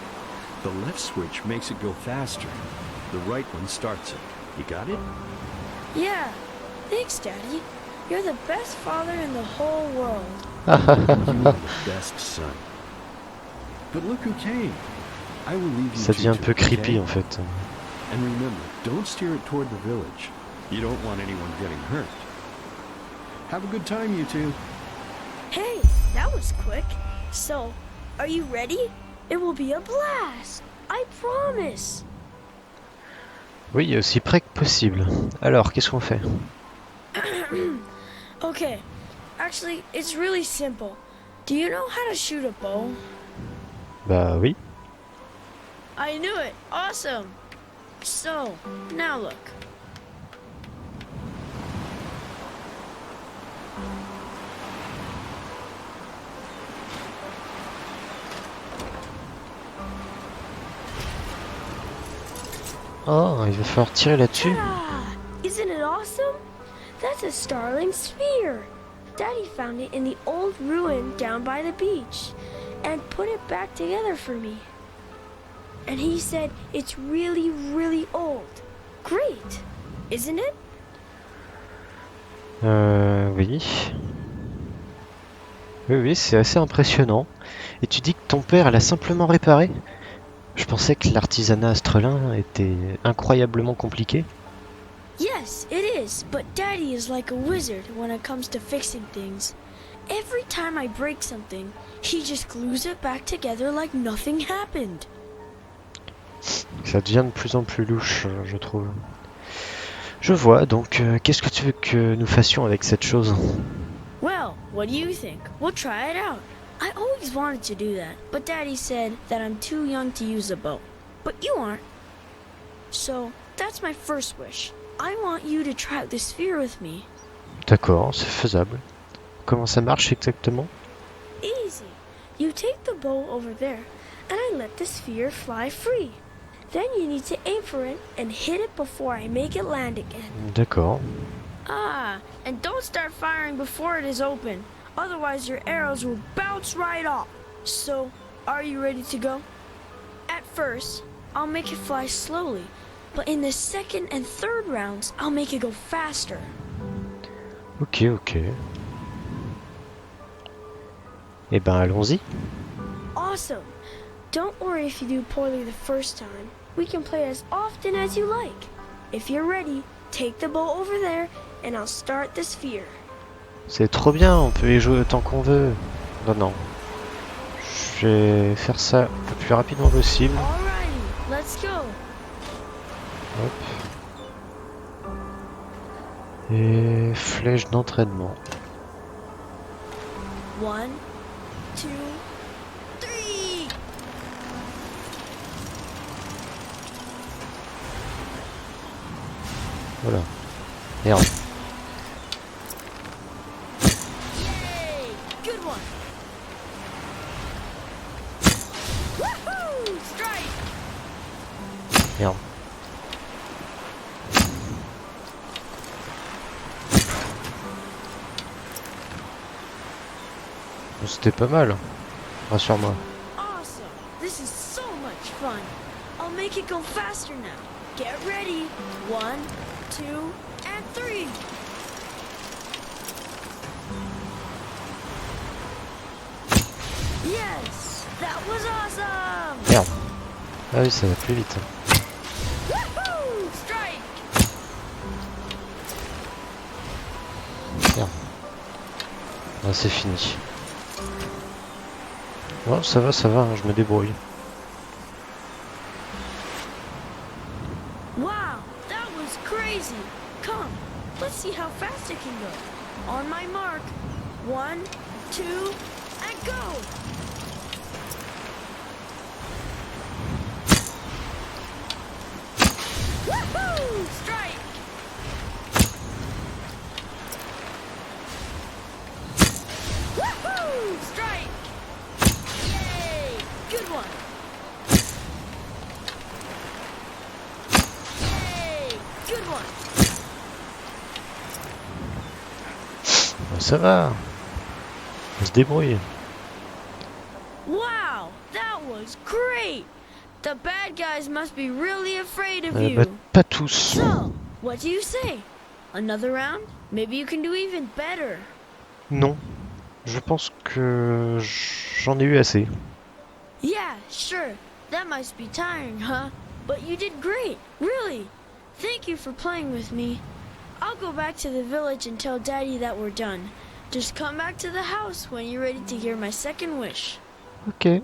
[SPEAKER 11] The left switch makes it go faster. The right one starts it. You got it?
[SPEAKER 12] Yeah. Thanks, Daddy. You're the best father in the whole world.
[SPEAKER 11] You are the best son. But look who came. I will leave you
[SPEAKER 1] Ça devient un
[SPEAKER 11] two
[SPEAKER 1] peu
[SPEAKER 11] to it,
[SPEAKER 1] creepy
[SPEAKER 11] okay?
[SPEAKER 1] en fait.
[SPEAKER 11] And remember, don't steer it toward the village. You don't want anyone getting hurt. Have a good time, you two.
[SPEAKER 12] Hey, that was quick. So, are you ready? It will be a blast. I promise.
[SPEAKER 1] Oui, aussi près que possible. Alors, qu'est-ce qu'on fait?
[SPEAKER 12] Okay. Actually, it's really simple. Do you know how to shoot a bow?
[SPEAKER 1] Bah oui.
[SPEAKER 12] I knew it. Awesome. So, now look.
[SPEAKER 1] Oh, il va falloir tirer là-dessus.
[SPEAKER 12] Ah, isn't it awesome? That's a starling sphere. Daddy found it in the old ruin down by the beach and put it back together for me. And he said it's really, really old. Great, isn't it?
[SPEAKER 1] Oui. Oui, c'est assez impressionnant. Et tu dis que ton père l'a simplement réparé? Je pensais que l'artisanat astrelin était incroyablement compliqué.
[SPEAKER 12] Yes, it is, but Daddy is like a wizard when it comes to fixing things. Every time I break something, he just glues it back together like nothing happened.
[SPEAKER 1] Ça devient de plus en plus louche, je trouve. Je vois, donc qu'est-ce que tu veux que nous fassions avec cette chose?
[SPEAKER 12] Well, what do you think? We'll try it out. I always wanted to do that, but Daddy said that I'm too young to use a bow. But you aren't. So, that's my first wish. I want you to try out the sphere with me.
[SPEAKER 1] D'accord, c'est faisable. Comment ça marche exactement?
[SPEAKER 12] Easy. You take the bow over there, and I let the sphere fly free. Then you need to aim for it and hit it before I make it land again.
[SPEAKER 1] D'accord.
[SPEAKER 12] Ah, and don't start firing before it is open. Otherwise your arrows will bounce right off. So, are you ready to go? At first, I'll make it fly slowly, but in the second and third rounds, I'll make it go faster.
[SPEAKER 1] Ok. Eh ben, allons-y.
[SPEAKER 12] Awesome! Don't worry if you do poorly the first time. We can play as often as you like. If you're ready, take the bow over there, and I'll start the sphere.
[SPEAKER 1] C'est trop bien, on peut y jouer autant qu'on veut. Non. Je vais faire ça le plus rapidement possible.
[SPEAKER 12] Alrighty, let's go.
[SPEAKER 1] Hop. Et flèche d'entraînement.
[SPEAKER 12] 1, 2, 3.
[SPEAKER 1] Voilà. Merde.
[SPEAKER 12] Yay! Good one. Woohoo! Strike!
[SPEAKER 1] Merde. Bon, c'était pas mal. Rassure-moi.
[SPEAKER 12] Awesome! This is so much fun. I'll make it go faster now. Get ready. 1, 2, and 3. Yes! That was awesome!
[SPEAKER 1] Merde. Ah oui, ça va plus vite.
[SPEAKER 12] Woohoo! Strike!
[SPEAKER 1] Merde. Ah, c'est fini. Bon, ça va, hein, je me débrouille.
[SPEAKER 12] Wow, that was crazy. Come, let's see how fast it can go. On my mark. 1, 2, and go! Woohoo! Strike!
[SPEAKER 1] ça va. On se débrouille.
[SPEAKER 12] Wow, that was great! The bad guys must be really afraid of
[SPEAKER 1] Bah,
[SPEAKER 12] you.
[SPEAKER 1] pas tous.
[SPEAKER 12] So, what do you say? Another round? Maybe you can do even better.
[SPEAKER 1] Non. Je pense que j'en ai eu assez.
[SPEAKER 12] Yeah, sure. That must be tiring, huh? But you did great, really. Thank you for playing with me. I'll go back to the village and tell Daddy that we're done. Just come back to the house when you're ready to hear my second wish.
[SPEAKER 1] Ok.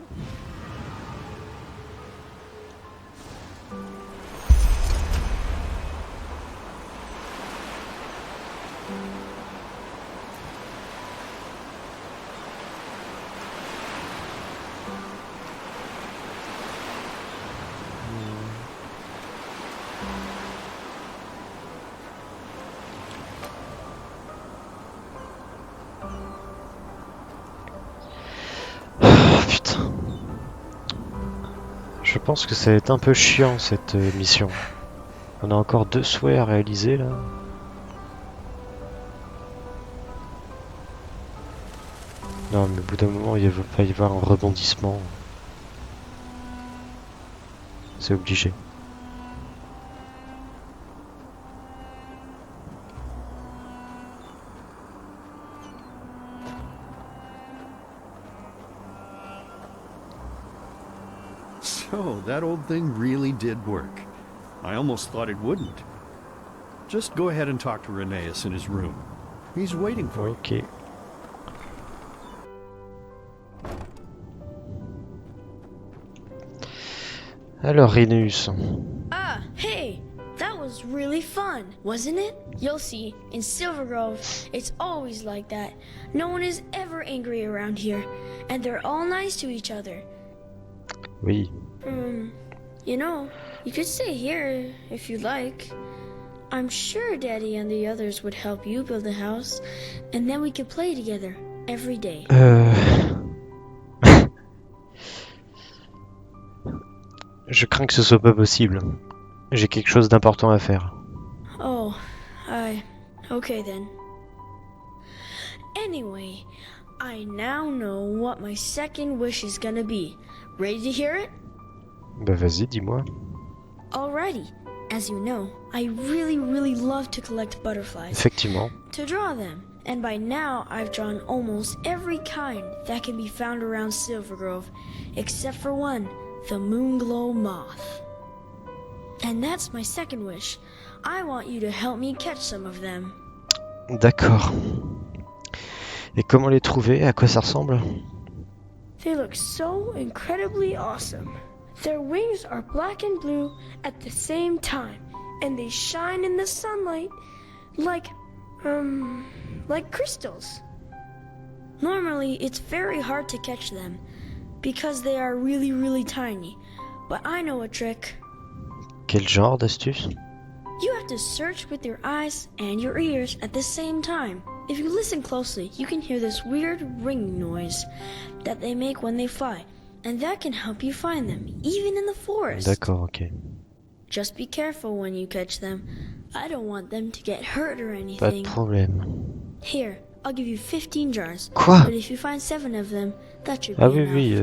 [SPEAKER 1] Putain. Je pense que ça va être un peu chiant cette mission. On a encore 2 souhaits à réaliser là. Non mais au bout d'un moment il va pas y avoir un rebondissement. C'est obligé.
[SPEAKER 11] So, that old thing really did work. I almost thought it wouldn't. Just go ahead and talk to Rheneas in his room. He's waiting for you.
[SPEAKER 1] Ok. Alors Rhéneus.
[SPEAKER 12] Ah, hey! That was really fun, wasn't it? You'll see, in Silvergrove, it's always like that. No one is ever angry around here, and they're all nice to each other.
[SPEAKER 1] Oui.
[SPEAKER 12] You know, you could stay here if you'd like. I'm sure Daddy and the others would help you build a house, and then we could play together every day.
[SPEAKER 1] Je crains que ce soit pas possible. J'ai quelque chose d'important à faire.
[SPEAKER 12] Oh, okay then. Anyway, I now know what my second wish is gonna be. Ready to hear it?
[SPEAKER 1] Bah vas-y, dis-moi.
[SPEAKER 12] Alrighty. As you know, I really love to collect butterflies.
[SPEAKER 1] Effectivement.
[SPEAKER 12] To draw them. And by now, I've drawn almost every kind that can be found around Silvergrove, except for one, the Moonglow Moth. And that's my second wish. I want you to help me catch some of them.
[SPEAKER 1] D'accord. Et comment les trouver? À quoi ça ressemble?
[SPEAKER 12] They look so incredibly awesome. Their wings are black and blue at the same time, and they shine in the sunlight like crystals. Normally, it's very hard to catch them because they are really tiny, but I know a trick.
[SPEAKER 1] Quel genre d'astuce?
[SPEAKER 12] You have to search with your eyes and your ears at the same time. If you listen closely, you can hear this weird ringing noise that they make when they fly, and that can help you find them, even in the forest.
[SPEAKER 1] D'accord, ok.
[SPEAKER 12] Just be careful when you catch them. I don't want them to get hurt or
[SPEAKER 1] Pas de
[SPEAKER 12] anything.
[SPEAKER 1] problème.
[SPEAKER 12] Here, I'll give you 15 jars.
[SPEAKER 1] Quoi?
[SPEAKER 12] But if you find 7 of them, that should be
[SPEAKER 1] Ah oui,
[SPEAKER 12] enough.
[SPEAKER 1] oui.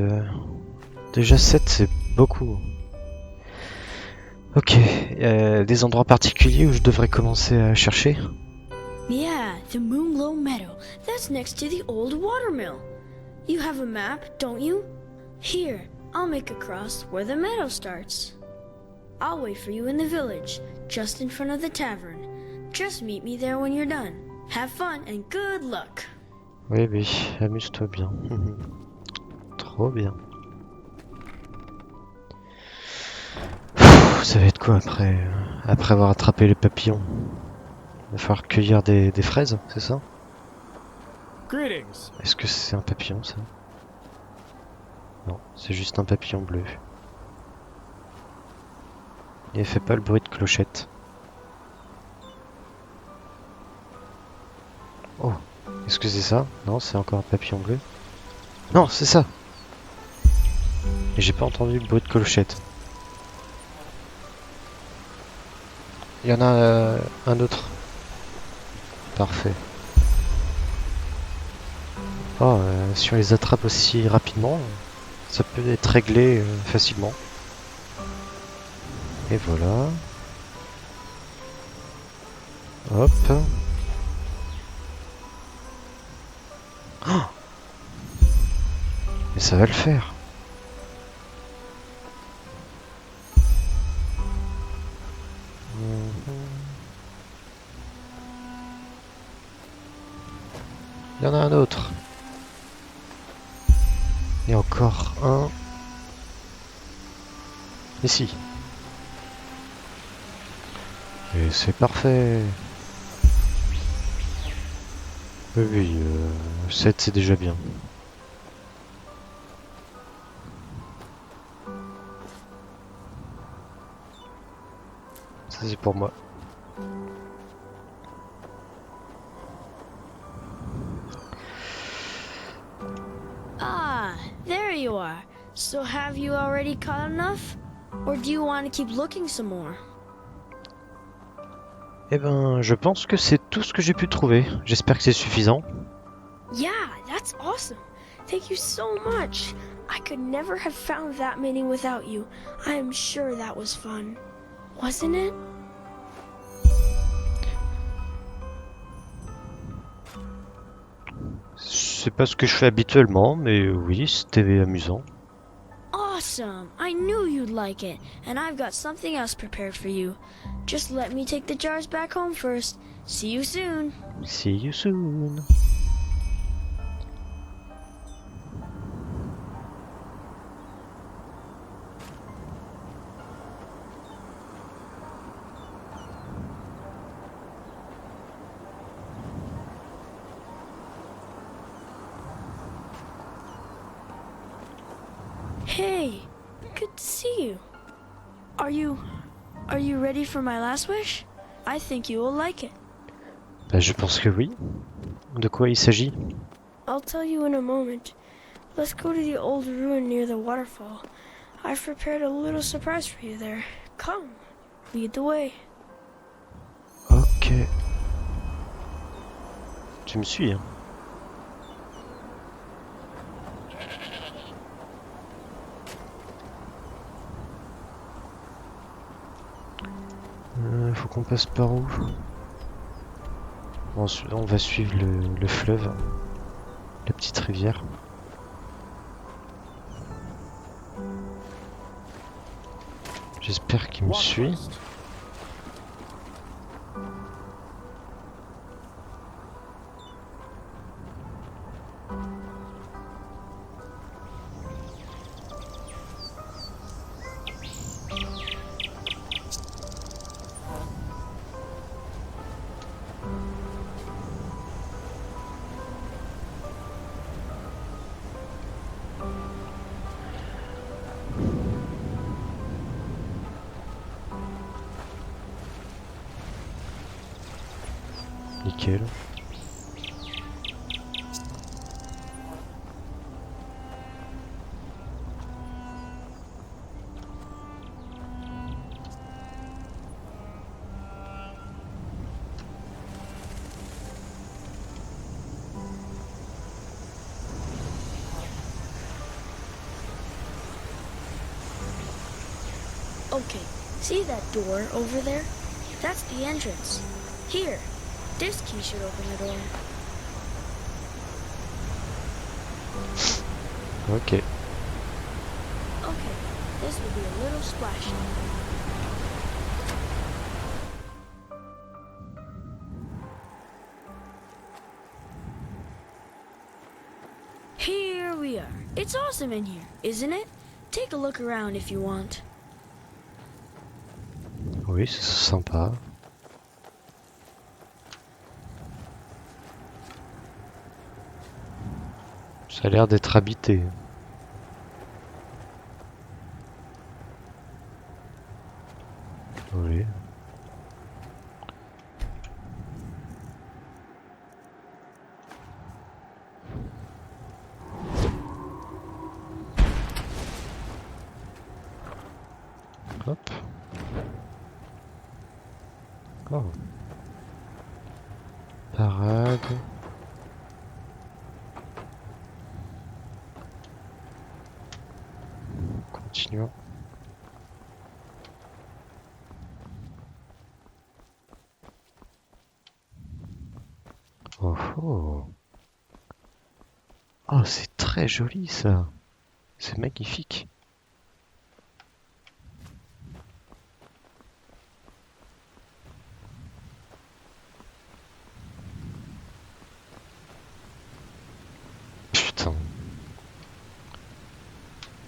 [SPEAKER 1] Déjà 7, c'est beaucoup. Ok. Des endroits particuliers où je devrais commencer à chercher?
[SPEAKER 12] Yeah, the Moonglow Meadow. That's next to the old watermill. You have a map, don't you? Here, I'll make a cross where the meadow starts. I'll wait for you in the village, just in front of the tavern. Just meet me there when you're done. Have fun and good luck.
[SPEAKER 1] Oui, oui. Amuse-toi bien. Trop bien. Ça va être quoi après avoir attrapé les papillons? Il va falloir cueillir des fraises, c'est ça?
[SPEAKER 6] Greetings.
[SPEAKER 1] Est-ce que c'est un papillon, ça? Non, c'est juste un papillon bleu. Il fait pas le bruit de clochette. Oh, est-ce que c'est ça? Non, c'est encore un papillon bleu. Non, c'est ça! Et j'ai pas entendu le bruit de clochette. Il y en a un autre. Parfait. Oh, si on les attrape aussi rapidement, ça peut être réglé facilement. Et voilà. Hop. Oh, mais ça va le faire. Il y en a un autre. Et encore un. Ici. Et c'est parfait. Oui, 7 c'est déjà bien. Ça c'est pour moi.
[SPEAKER 12] Ah, there you are. So have you already caught enough? Or do you want to keep looking some more?
[SPEAKER 1] Eh ben, je pense que c'est tout ce que j'ai pu trouver. J'espère que c'est suffisant.
[SPEAKER 12] Yeah, that's awesome. Thank you so much. I could never have found that many without you. I am sure that was fun. Wasn't it?
[SPEAKER 1] C'est pas ce que je fais habituellement, mais oui, c'était amusant.
[SPEAKER 12] Awesome. I knew you'd like it. And I've got something else prepared for you. Just let me take the jars back home first. See you soon.
[SPEAKER 1] See you soon.
[SPEAKER 12] Hey, good to see you. Are you ready for my last wish? I think you will like it.
[SPEAKER 1] Bah, je pense que oui. De quoi il s'agit?
[SPEAKER 12] I'll tell you in a moment. Let's go to the old ruin near the waterfall. I've prepared a little surprise for you there. Come, lead the way.
[SPEAKER 1] Ok. Tu me suis, hein? Faut qu'on passe par où? On va suivre le fleuve, la petite rivière. J'espère qu'il me suit. Nickel.
[SPEAKER 12] Okay, see that door over there? That's the entrance. Here, this key should open the door.
[SPEAKER 1] Ok.
[SPEAKER 12] Okay, this will be a little splashy. Here we are. It's awesome in here, isn't it? Take a look around if you want.
[SPEAKER 1] Oui, c'est sympa. Ça a l'air d'être habité. Oui. Hop. Oh. continuons. Oh oh. Oh, c'est très joli ça. C'est magnifique. Putain.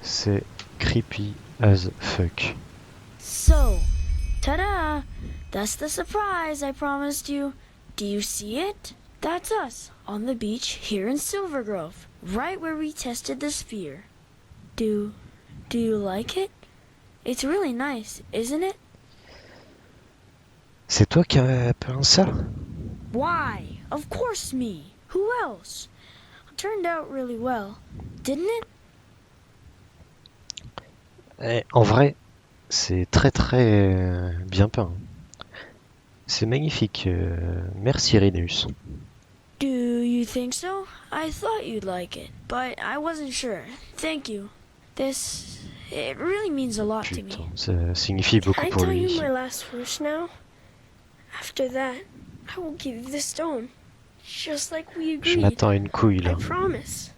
[SPEAKER 1] C'est creepy as fuck.
[SPEAKER 12] So, ta-da! That's the surprise I promised you. Do you see it? That's us, on the beach here in Silver Grove, right where we tested the sphere. Do you like it? It's really nice, isn't it?
[SPEAKER 1] C'est toi qui as peint ça?
[SPEAKER 12] Why? Of course me. Who else? It turned out really well, didn't it?
[SPEAKER 1] En vrai, c'est très très bien peint. C'est magnifique. Merci Irénéus.
[SPEAKER 12] Do you think so? I thought you'd like it, but I wasn't sure. Thank you. It really means a lot to me.
[SPEAKER 1] Putain, ça signifie beaucoup
[SPEAKER 12] Can I
[SPEAKER 1] pour
[SPEAKER 12] tell
[SPEAKER 1] lui.
[SPEAKER 12] you my last wish now? After that, I will give you the stone. Just like we
[SPEAKER 1] Je
[SPEAKER 12] agreed.
[SPEAKER 1] m'attends à une couille
[SPEAKER 12] I
[SPEAKER 1] là.
[SPEAKER 12] promise.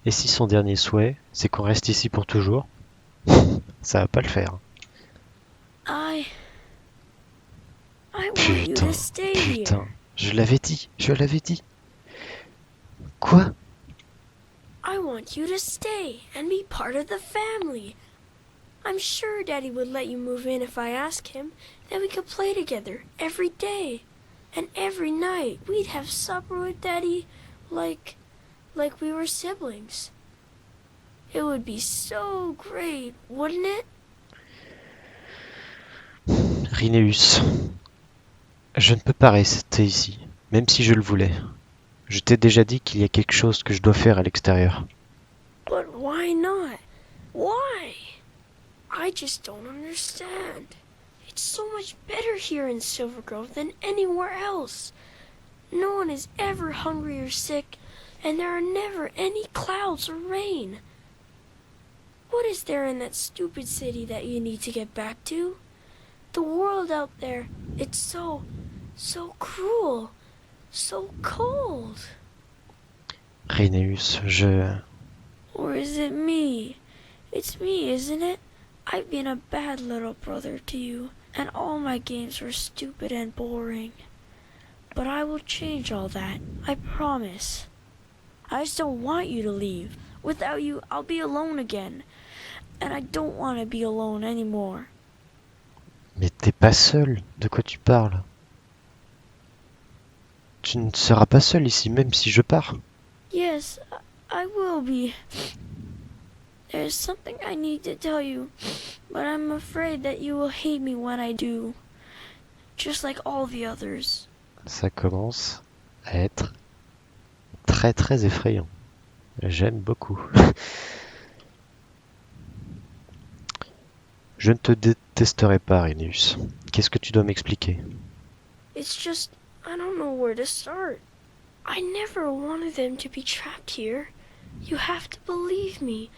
[SPEAKER 1] Et si son dernier souhait, c'est qu'on reste ici pour toujours? Ça va pas le faire.
[SPEAKER 12] I want you
[SPEAKER 1] Putain,
[SPEAKER 12] to stay here.
[SPEAKER 1] putain. Je l'avais dit. Quoi?
[SPEAKER 12] I want you to stay and be part of the family. I'm sure Daddy would let you move in if I asked him. Then we could play together every day. And every night we'd have supper with Daddy like we were siblings. It would be so great, wouldn't it?
[SPEAKER 1] Rinéus, je ne peux pas rester ici, même si je le voulais. Je t'ai déjà dit qu'il y a quelque chose que je dois faire à l'extérieur.
[SPEAKER 12] But why not? Why? I just don't understand. It's so much better here in Silver Grove than anywhere else. No one is ever hungry or sick, and there are never any clouds or rain. What is there in that stupid city that you need to get back to? The world out there, it's so cruel, so cold.
[SPEAKER 1] Rinéus,
[SPEAKER 12] Or is it me? It's me, isn't it? I've been a bad little brother to you, and all my games were stupid and boring. But I will change all that, I promise. I just don't want you to leave. Without you, I'll be alone again. And I don't want to be alone anymore.
[SPEAKER 1] Mais t'es pas seul, de quoi tu parles? Tu ne seras pas seul ici, même si je pars.
[SPEAKER 12] Yes, I will be. There's something I need to tell you, but I'm afraid that you will hate me when I do. Just like all the others.
[SPEAKER 1] Ça commence à être très très effrayant. J'aime beaucoup. Je ne te détesterai pas, Rinéus. Qu'est-ce que tu dois m'expliquer?
[SPEAKER 12] It's just, I don't know where to start. I never wanted them to be trapped here. You have to believe me.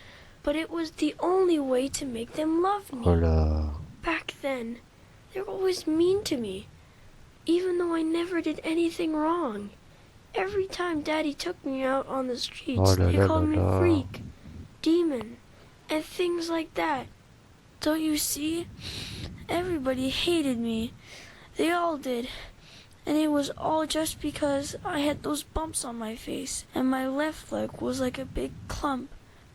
[SPEAKER 12] But it was the only way to make them love me.
[SPEAKER 1] Oh là.
[SPEAKER 12] Back then, they were always mean to me. Even though I never did anything wrong. Every time Daddy took me out on the streets,
[SPEAKER 1] Oh là
[SPEAKER 12] they
[SPEAKER 1] là
[SPEAKER 12] called
[SPEAKER 1] là
[SPEAKER 12] me
[SPEAKER 1] là.
[SPEAKER 12] freak, demon, and things like that. Don't you see? Everybody hated me. They all did. And it was all just because I had those bumps on my face, and my left leg was like a big clump.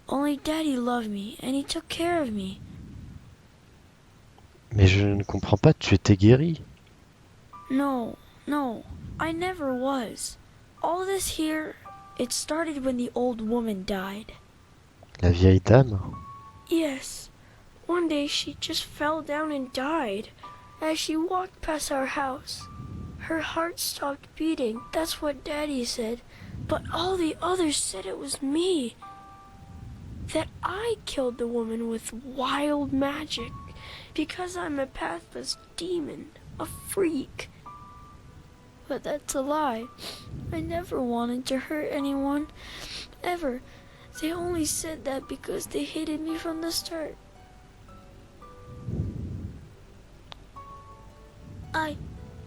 [SPEAKER 12] Only Daddy loved me, and he took care of me.
[SPEAKER 1] Mais je ne comprends pas, tu étais guéri.
[SPEAKER 12] No, I never was. All this here, it started when the old woman died.
[SPEAKER 1] La vieille dame?
[SPEAKER 12] Yes. One day she just fell down and died. As she walked past our house, her heart stopped beating. That's what Daddy said. But all the others said it was me. That I killed the woman with wild magic. Because I'm a pathless demon, a freak. But that's a lie. I never wanted to hurt anyone. Ever. They only said that because they hated me from the start.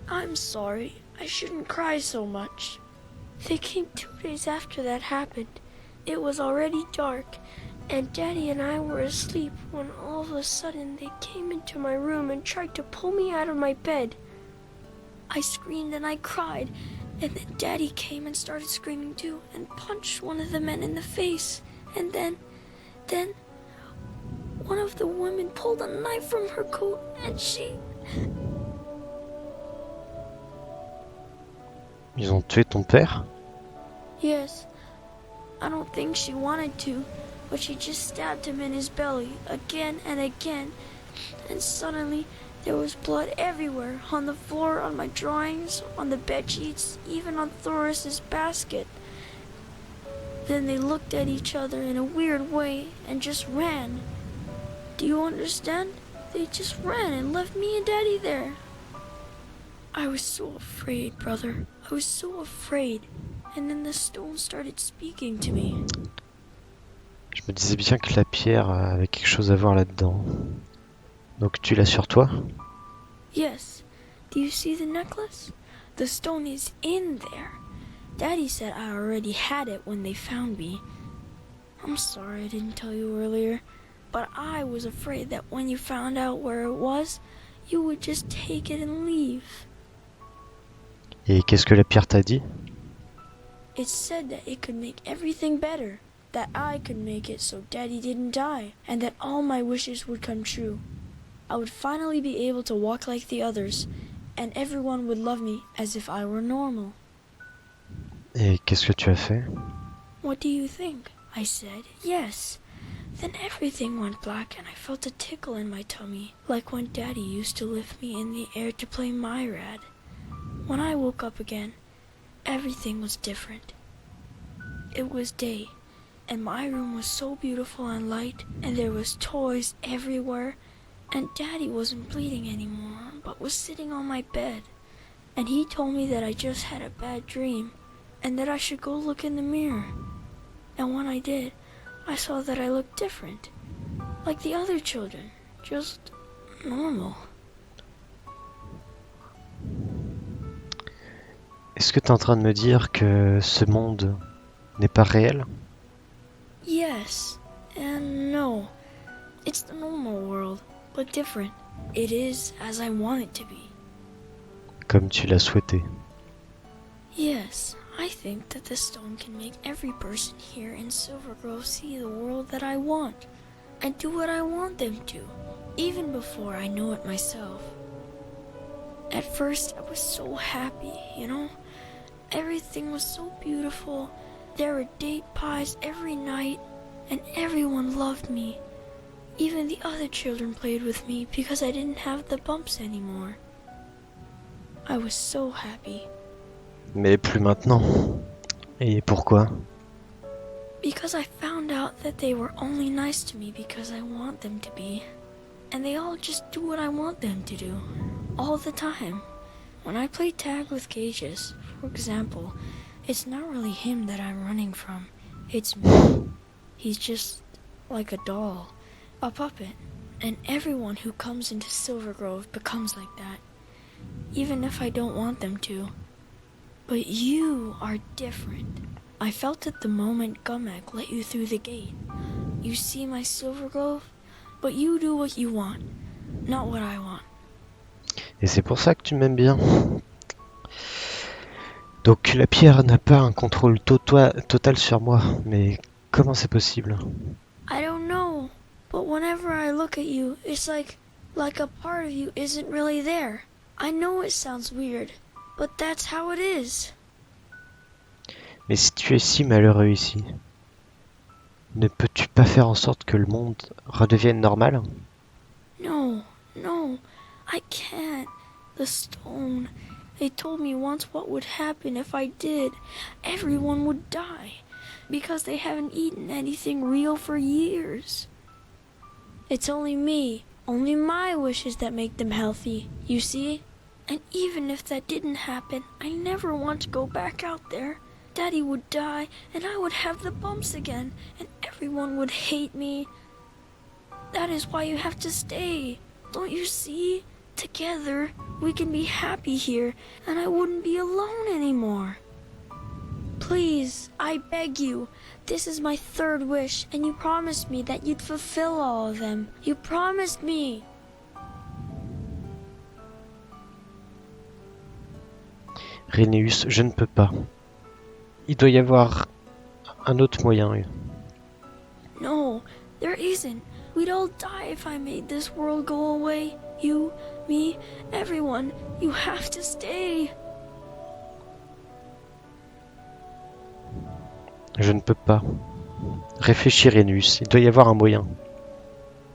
[SPEAKER 12] I'm sorry. I shouldn't cry so much. They came 2 days after that happened. It was already dark, and Daddy and I were asleep when all of a sudden they came into my room and tried to pull me out of my bed. I screamed and I cried, and then Daddy came and started screaming too and punched one of the men in the face. And then one of the women pulled a knife from her coat and she...
[SPEAKER 1] Ils ont tué ton père?
[SPEAKER 12] Yes, I don't think she wanted to, but she just stabbed him in his belly again and again. And suddenly there was blood everywhere, on the floor, on my drawings, on the bed sheets, even on Thoris's basket. Then they looked at each other in a weird way and just ran. Do you understand? They just ran and left me and Daddy there. I was so afraid, brother. I was so afraid. And then the stone started speaking to me.
[SPEAKER 1] Je me disais bien que la pierre avait quelque chose à voir là-dedans. Donc tu l'as sur toi?
[SPEAKER 12] Yes. Do you see the necklace? The stone is in there. Daddy said I already had it when they found me. I'm sorry I didn't tell you earlier, but I was afraid that when you found out where it was, you would just take it and leave.
[SPEAKER 1] Et qu'est-ce que la pierre t'a dit?
[SPEAKER 12] It said that it could make everything better, that I could make it so Daddy didn't die, and that all my wishes would come true. I would finally be able to walk like the others, and everyone would love me as if I were normal.
[SPEAKER 1] Et qu'est-ce que tu as fait?
[SPEAKER 12] What do you think? I said, yes. Then everything went black and I felt a tickle in my tummy, like when Daddy used to lift me in the air to play Myrad. When I woke up again, everything was different. It was day, and my room was so beautiful and light, and there was toys everywhere, and Daddy wasn't bleeding anymore, but was sitting on my bed. And he told me that I just had a bad dream, and that I should go look in the mirror. And when I did, I saw that I looked different, like the other children, just normal.
[SPEAKER 1] Est-ce que tu es en train de me dire que ce monde n'est pas réel?
[SPEAKER 12] Yes and no. It's the normal world, but different. It is as I want it to be.
[SPEAKER 1] Comme tu l'as souhaité.
[SPEAKER 12] Yes, I think that the stone can make every person here in Silver Grove see the world that I want, and do what I want them to, even before I know it myself. At first, I was so happy, you know? Everything was so beautiful. There were date pies every night, and everyone loved me. Even the other children played with me because I didn't have the bumps anymore. I was so happy.
[SPEAKER 1] Mais plus maintenant. Et pourquoi?
[SPEAKER 12] Because I found out that they were only nice to me because I want them to be. And they all just do what I want them to do. All the time. When I play tag with Gages, for example, it's not really him that I'm running from. It's me. He's just like a doll, a puppet. And everyone who comes into Silver Grove becomes like that. Even if I don't want them to. But you are different. I felt it the moment Gumek let you through the gate. You see my Silver Grove, but you do what you want, not what I want.
[SPEAKER 1] Et c'est pour ça que tu m'aimes bien. Donc la pierre n'a pas un contrôle total sur moi, mais comment c'est possible?
[SPEAKER 12] I don't know, but whenever I look at you, it's like a part of you isn't really there. I know it sounds weird, but that's how it is.
[SPEAKER 1] Mais si tu es si malheureux ici, ne peux-tu pas faire en sorte que le monde redevienne normal?
[SPEAKER 12] No, I can't. The stone. They told me once what would happen if I did. Everyone would die. Because they haven't eaten anything real for years. It's only me, only my wishes that make them healthy, you see? And even if that didn't happen, I never want to go back out there. Daddy would die, and I would have the bumps again, and everyone would hate me. That is why you have to stay. Don't you see? Together, we can be happy here, and I wouldn't be alone anymore. Please, I beg you. This is my third wish, and you promised me that you'd fulfill all of them. You promised me.
[SPEAKER 1] Rhénéus, je ne peux pas. Il doit y avoir un autre moyen.
[SPEAKER 12] No, there isn't. We'd all die if I made this world go away. You, me, everyone. You have to stay.
[SPEAKER 1] Je ne peux pas. Réfléchis, Rhénéus, il doit y avoir un moyen.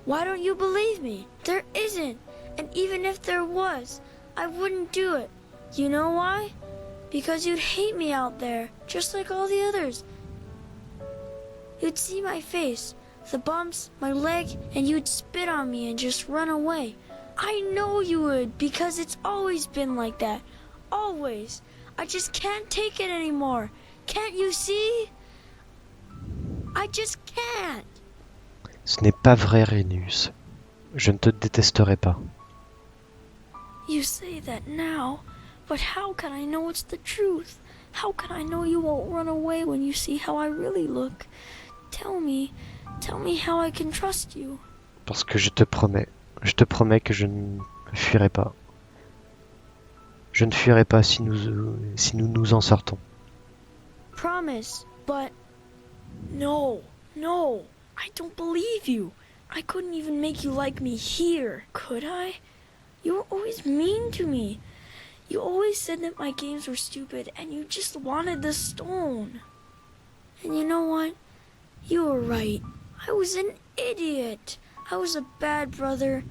[SPEAKER 12] Why don't you believe me? There isn't. And even if there was, I wouldn't do it. You know why? Because you'd hate me out there, just like all the others. You'd see my face, the bumps, my leg, and you'd spit on me and just run away. I know you would, because it's always been like that. Always. I just can't take it anymore. Can't you see? I just can't.
[SPEAKER 1] Ce n'est pas vrai, Rhénéus. Je ne te détesterai pas.
[SPEAKER 12] You say that now, but how can I know it's the truth? How can I know you won't run away when you see how I really look? Tell me how I can trust you.
[SPEAKER 1] Parce que je te promets que je ne fuirai pas. Je ne fuirai pas si nous nous en sortons.
[SPEAKER 12] Promise, but no, I don't believe you. I couldn't even make you like me here, could I? You were always mean to me. You always said that my games were stupid and you just wanted the stone. And you know what? You were right. I was an idiot. I was a bad brother.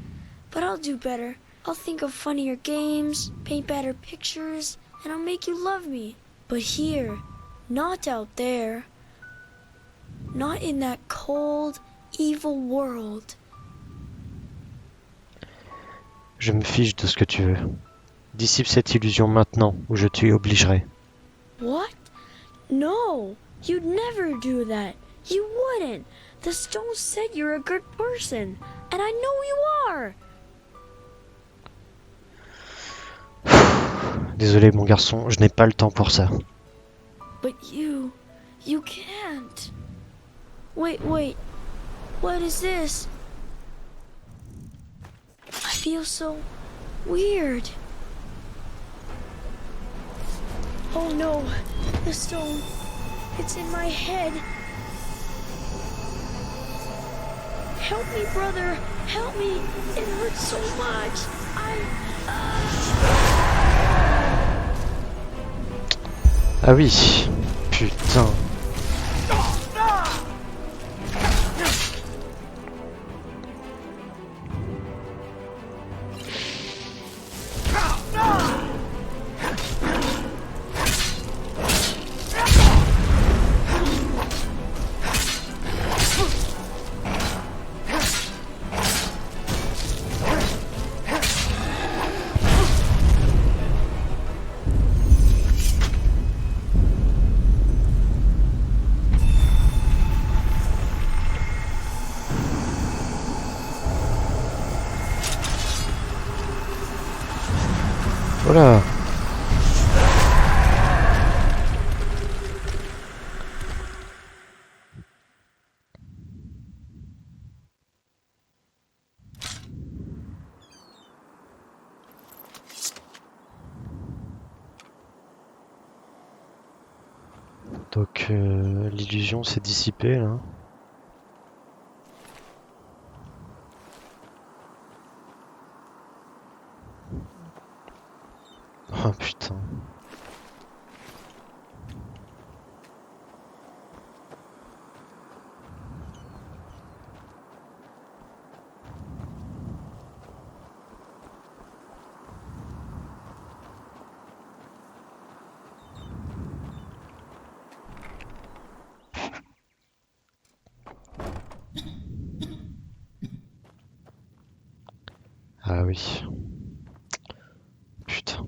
[SPEAKER 12] But I'll do better. I'll think of funnier games, paint better pictures, and I'll make you love me. But here, not out there. Not in that cold, evil world.
[SPEAKER 1] Je me fiche de ce que tu veux. Dissipe cette illusion maintenant, ou je t'y obligerai.
[SPEAKER 12] What? No, you'd never do that. You wouldn't. The stone said you're a good person, and I know you are.
[SPEAKER 1] Désolé mon garçon, je n'ai pas le temps pour ça.
[SPEAKER 12] But you can't. Wait. What is this? I feel so weird. Oh no, the stone. It's in my head. Help me, brother. Help me. It hurts so much.
[SPEAKER 1] Ah oui, putain. Voilà. Donc l'illusion s'est dissipée là. Oh putain. Ah oui. Putain.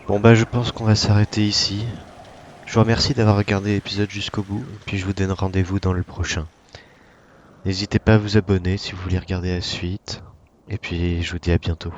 [SPEAKER 1] Bon bah je pense qu'on va s'arrêter ici. Je vous remercie d'avoir regardé l'épisode jusqu'au bout, et puis je vous donne rendez-vous dans le prochain. N'hésitez pas à vous abonner si vous voulez regarder la suite, et puis je vous dis à bientôt.